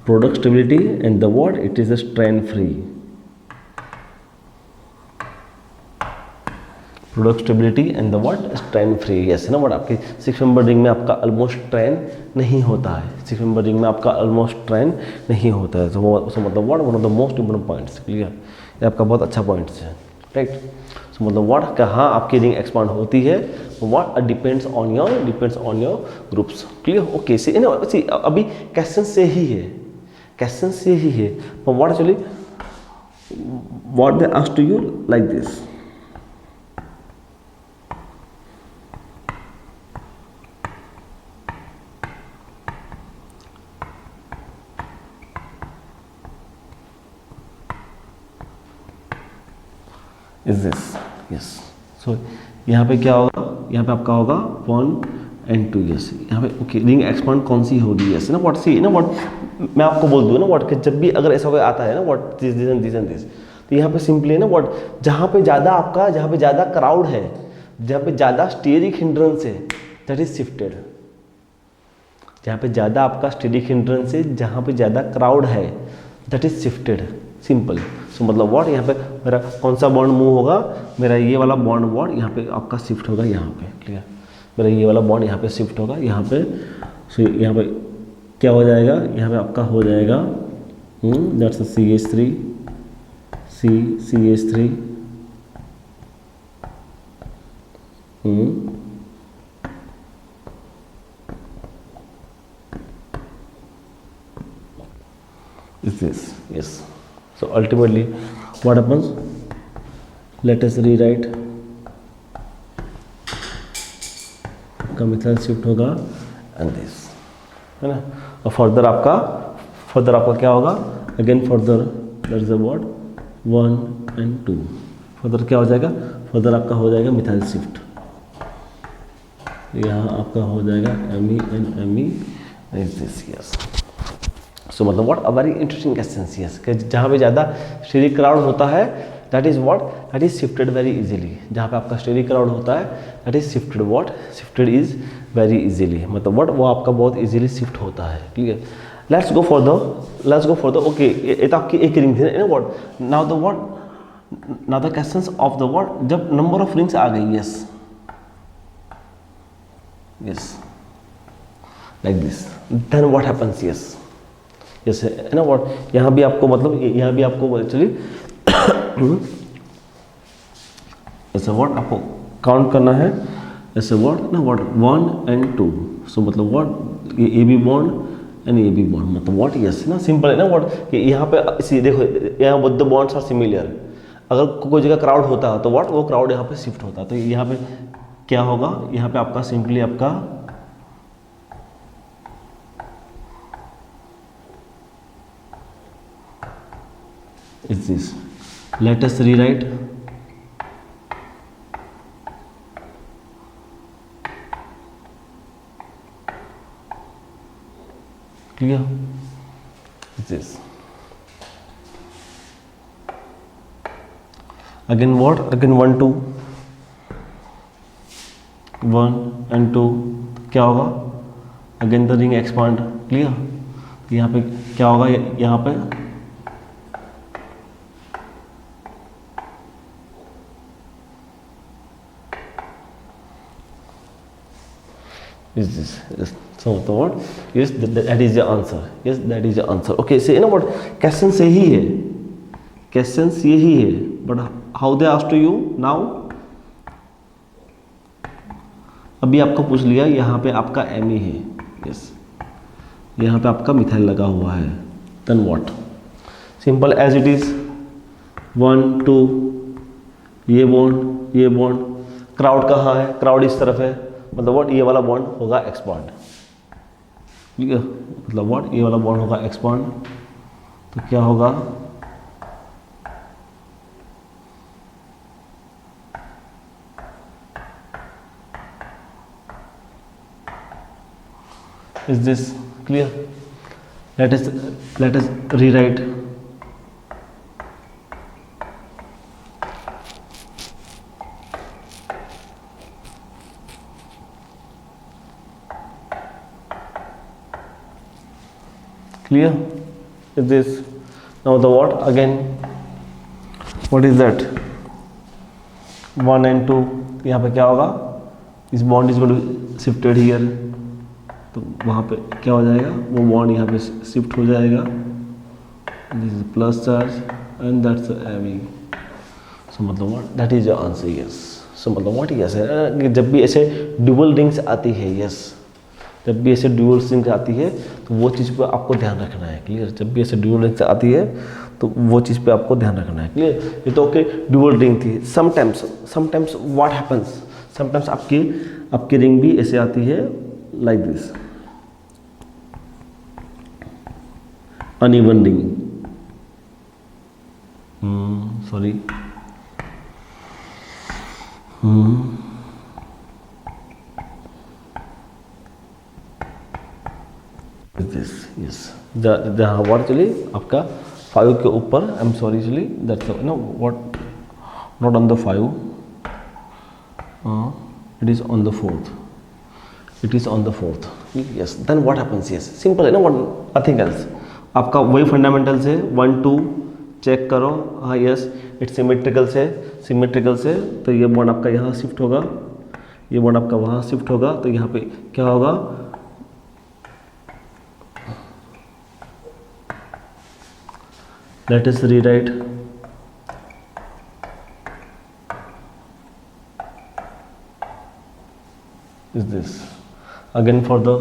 product stability and the what it is a strain free, product stability and the what strain free. Yes, है ना, what आपकी 6 member ring में आपका almost strain नहीं होता है, 6 member ring में आपका ऑलमोस्ट स्ट्रेन नहीं होता है। सो मतलब what one of the most important points. Clear, ये आपका बहुत अच्छा पॉइंट्स है, राइट। सो मतलब व्हाट कहाँ आपकी रिंग एक्सपांड होती है, what depends on your groups. Clear? Okay, see ना सी अभी क्वेश्चन से ही है, क्वेश्चन से ही है, but what actually what they ask to you like this. Is this? Yes. So यहाँ पे क्या होगा, यहाँ पे आपका होगा 1 and 2। यस, यहाँ पे ओके रिंग एक्सपांड कौन सी होगी? यस ना व्हाट, सी ना व्हाट मैं आपको बोल दूँ ना व्हाट कि जब भी अगर ऐसा कोई आता है ना what this this and this and this, तो यहाँ पे सिंपली ना व्हाट जहाँ पे ज़्यादा क्राउड है, जहाँ पे ज़्यादा स्टेरिक हिंड्रेंस है, दैट इज शिफ्टेड। जहाँ पे ज़्यादा आपका स्टेरिक हिंड्रेंस है, जहाँ पे ज़्यादा क्राउड है, दैट इज शिफ्टेड। सिंपल। सो मतलब व्हाट यहाँ पे मेरा कौन सा बॉन्ड मूव होगा, मेरा ये वाला बॉन्ड यहाँ पे आपका शिफ्ट होगा यहाँ पे। क्लियर? मेरा ये वाला बॉन्ड यहाँ पे शिफ्ट होगा यहाँ पे। सो यहाँ पे क्या हो जाएगा, यहाँ पे आपका हो जाएगा that's CH3 CH3 is this? Yes. So ultimately what happens, let us rewrite का मिथाइल शिफ्ट होगा एंड दिस, है ना। और फर्दर आपका क्या होगा, again further that is what 1 and 2, further क्या हो जाएगा, फर्दर आपका हो जाएगा मिथाइल शिफ्ट। यहाँ आपका हो जाएगा Me and Me is this. Yes. So मतलब what a very interesting question. Yes, कि जहाँ पे ज़्यादा स्टेरिक क्राउड होता है that is what, that is shifted very easily. जहाँ पे आपका स्टेरिक क्राउड होता है that is shifted what, shifted is very easily. मतलब व्हाट वो आपका बहुत इजीली शिफ्ट होता है। ठीक है, let's go for the okay, ये तो आपकी एक रिंग थी ना what. Now the questions of the what, जब नंबर ऑफ रिंग्स आ गई। Yes like this, then what happens. Yes है ना व्हाट, यहाँ भी आपको मतलब यहाँ भी आपको चलिए ऐसा व्हाट आपको काउंट करना है, ऐसे व्हाट ना व्हाट 1 and 2। सो मतलब व्हाट ये AB bond and AB bond, मतलब व्हाट यस ना सिंपल है ना व्हाट कि यहाँ पे इसी देखो यहाँ both the bonds are similar. अगर कोई जगह क्राउड होता है तो व्हाट वो क्राउड यहाँ पे शिफ्ट होता है। तो यहाँ पे क्या होगा, यहाँ पे आपका सिंपली आपका is this, let us rewrite clear is this, again what, again 1 2 1 and 2 क्या होगा, again the ring expand. Clear? यहाँ पे क्या होगा, यहाँ पे is this? Yes. So what? Yes, that is the answer. Yes, that is the answer. Okay, so you know what? Questions यही है, questions यही है, but how they ask to you now? अभी आपको पूछ लिया, यहाँ पे आपका Me है। Yes, यहाँ पे आपका मिथाइल लगा हुआ है। Then what? Simple as it is, 1 2 ये बॉन्ड, क्राउड कहाँ है, क्राउड इस तरफ है, मतलब व्हाट ये वाला बॉन्ड होगा एक्सपांड। ठीक है, मतलब व्हाट ये वाला बॉन्ड होगा एक्सपांड। तो क्या होगा, is this clear? Late us rewrite clear is this? Now the what, again what is that, 1 and 2, यहाँ पे क्या होगा, इस bond is going to shifted here, तो वहाँ पे क्या हो जाएगा, वो बॉन्ड यहाँ पे शिफ्ट हो जाएगा, this is plus charge and that's Me। So मतलब what, that is your answer, yes. So मतलब व्हाट, यस है, जब भी ऐसे ड्यूअल रिंग्स आती है, यस, जब भी ऐसे ड्यूअल रिंग्स आती है तो वो चीज़ पर आपको ध्यान रखना है, क्लियर। जब भी ऐसे ड्यूअल रिंग्स आती है तो वो चीज़ पे आपको ध्यान रखना है, क्लियर। ये तो ओके ड्यूअल रिंग थी। समटाइम्स व्हाट हैपन्स, समटाइम्स आपकी रिंग भी ऐसे आती है like this, uneven ring, sorry, this, yes, जहाँ व्हाट चली आपका 5 के ऊपर, आई एम सॉरी चली, that's no what, not on the 5, it is on the 4th, it is on the 4th, yes. Then what happens, yes, simple है ना, what, nothing else. आपका वही फंडामेंटल्स है, 1 2 चेक करो, हाँ यस, इट सिमेट्रिकल से, तो ये बॉन्ड आपका यहाँ शिफ्ट होगा, ये बॉन्ड आपका वहाँ शिफ्ट होगा, तो यहाँ पे क्या होगा, let us rewrite is this again for the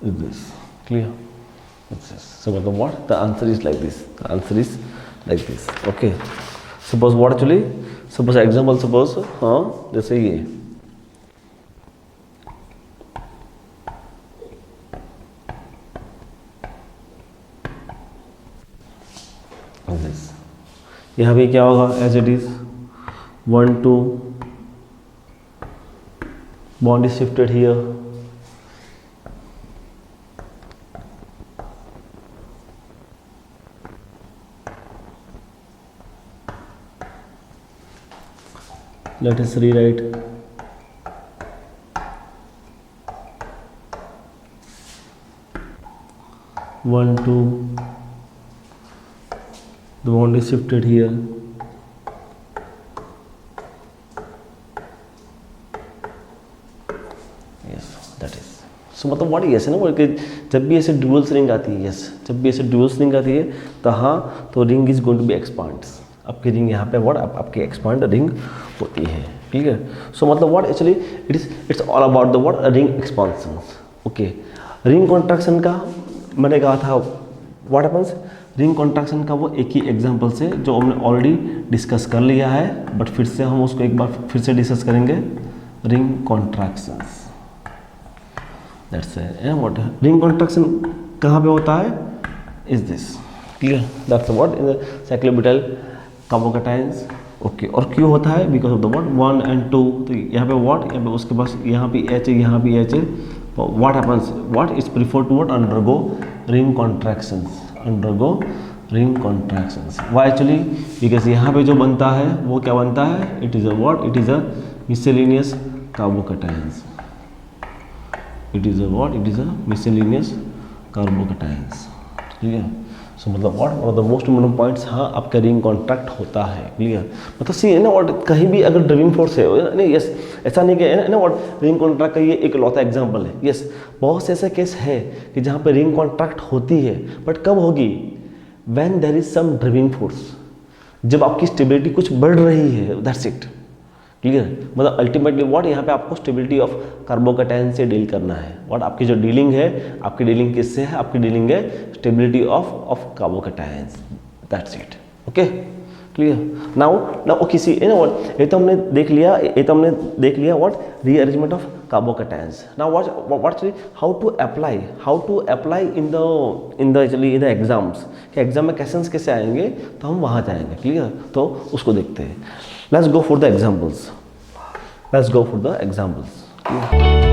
is this clear? It's this. So what the answer is like this, the answer is like this, okay। suppose what actually, suppose example, suppose हाँ जैसे ये this, यहाँ भी क्या होगा, as it is 1 2 bond is shifted here, let us rewrite one two, the bond is shifted here, yes, that is। सो मतलब what, yes है ना, कि जब भी ऐसे ड्यूअल रिंग आती है, यस, जब भी ऐसे ड्यूअल रिंग आती है तो हाँ, तो ring is going to be expands, आपकी रिंग यहाँ पे व्हाट आपकी एक्सपांड रिंग होती है, ठीक है। सो मतलब what actually it's all about the what ring expansion, okay. Ring contraction का मैंने कहा था, व्हाट हैपेंस, रिंग कॉन्ट्रैक्शन का वो एक ही एग्जांपल से जो हमने ऑलरेडी डिस्कस कर लिया है, बट फिर से हम उसको एक बार फिर से डिस्कस करेंगे, ring contractions, that's what ring contraction कहाँ पे होता है, is this, clear, that's what in the साइक्लोब्यूटाइल carbocations, okay. और क्यों होता है, because of the what 1 and 2, तो यहाँ पे व्हाट, यहाँ पे उसके पास यहाँ पे एच है, यहाँ पे एच है, what happens, what is prefer to what undergo ring contractions, undergo ring contractions, why actually, because यहाँ पे जो बनता है वो क्या बनता है, it is a what, it is a miscellaneous carbocations, it is a what, it is a miscellaneous carbocations, ठीक है। सो मतलब what one of the most important points, हाँ आपका रिंग कॉन्ट्रैक्ट होता है, क्लियर। मतलब सी है ना, और कहीं भी अगर ड्राइविंग फोर्स है नहीं, यस, ऐसा नहीं कि है ना व्हाट रिंग कॉन्ट्रैक्ट का ये एक लौता एग्जांपल है, यस, बहुत से ऐसे केस है कि जहाँ पे रिंग कॉन्ट्रैक्ट होती है, बट कब होगी, when there is some driving force, जब आपकी स्टेबिलिटी कुछ बढ़ रही है, दैट्स इट, क्लियर। मतलब अल्टीमेटली व्हाट यहाँ पे आपको स्टेबिलिटी ऑफ कार्बोकैटायन से डील करना है, व्हाट आपकी जो डीलिंग है, आपकी डीलिंग किससे है, आपकी डीलिंग है stability of carbocations, that's it, okay, clear. Now okay, see you know what, ये तो हमने देख लिया what rearrangement of carbocations. Now what how to apply in the actually in the exams, कि एग्जाम में क्वेश्चंस कैसे आएंगे, तो हम वहाँ जाएंगे, क्लियर। तो उसको देखते हैं, let's go for the examples, let's go for the examples, clear?